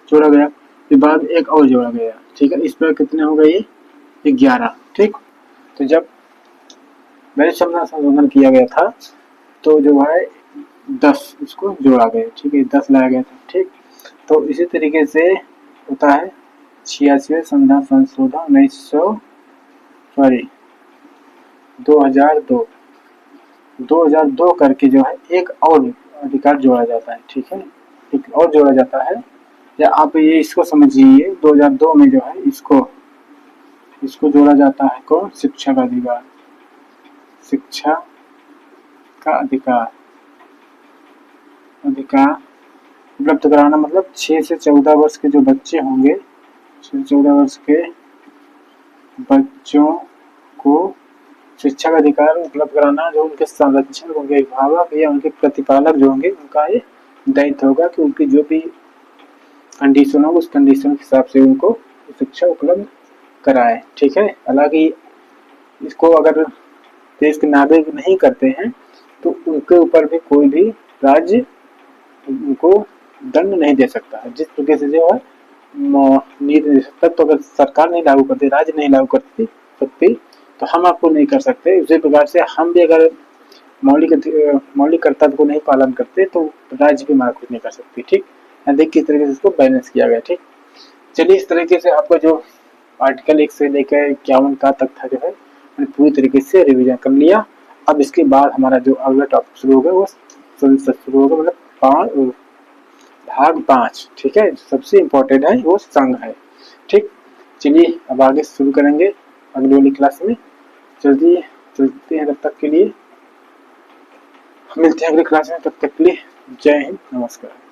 A: जोड़ा गया, फिर बाद एक और जोड़ा गया। ठीक है, इस पर कितने हो गए, ये 11। ठीक, तो जब मैंने संविधान संशोधन किया गया था तो जो है 10 इसको जोड़ा गया। ठीक है, 10 लाया गया था। ठीक, तो इसी तरीके से होता है 86वें संविधान संशोधन 2002 करके जो है एक और अधिकार जोड़ा जाता है। ठीक है, एक और जोड़ा जाता है, या आप ये इसको समझिए 2002 में जो है इसको जोड़ा जाता है कौन, शिक्षा का अधिकार। शिक्षा का अधिकार उपलब्ध कराना, मतलब 6 से 14 वर्ष के जो बच्चे होंगे, 6 से 14 वर्ष के बच्चों को शिक्षा का अधिकार उपलब्ध कराना, जो उनके संरक्षक, उनके अभिभावक या उनके प्रतिपालक जो होंगे, उनका ये दायित्व होगा कि उनकी जो भी कंडीशन हो, उस कंडीशन के हिसाब से उनको शिक्षा उपलब्ध कराए। ठीक है, हालांकि इसको अगर देश के नागरिक नहीं करते हैं तो उनके ऊपर भी कोई भी राज्य उनको दंड नहीं दे सकता है। जिस तरीके से जो है तब तो अगर सरकार नहीं लागू करती, राज्य नहीं लागू करती सकती, तो हम आपको नहीं कर सकते। उसी प्रकार से हम भी अगर मौलिक कर्तव्य को नहीं पालन करते तो राज्य भी हमारा कुछ नहीं कर सकती। ठीक, देख किस तरीके से इसको बैलेंस किया गया। ठीक, चलिए इस तरीके से आपका जो आर्टिकल 1 से लेकर 51 का तक था जो है मैंने पूरी तरीके से रिवीजन कर लिया। अब इसके बाद हमारा जो अगला टॉपिक शुरू होगा वो संसद शुरू होगा, मतलब भाग 5। ठीक है, सबसे इम्पोर्टेंट है वो संघ है। ठीक, चलिए अब आगे शुरू करेंगे अगली वाली क्लास में। जल्दी चलते हैं, तब तक के लिए मिलते हैं अगली क्लास में। तब तक के लिए जय हिंद, नमस्कार।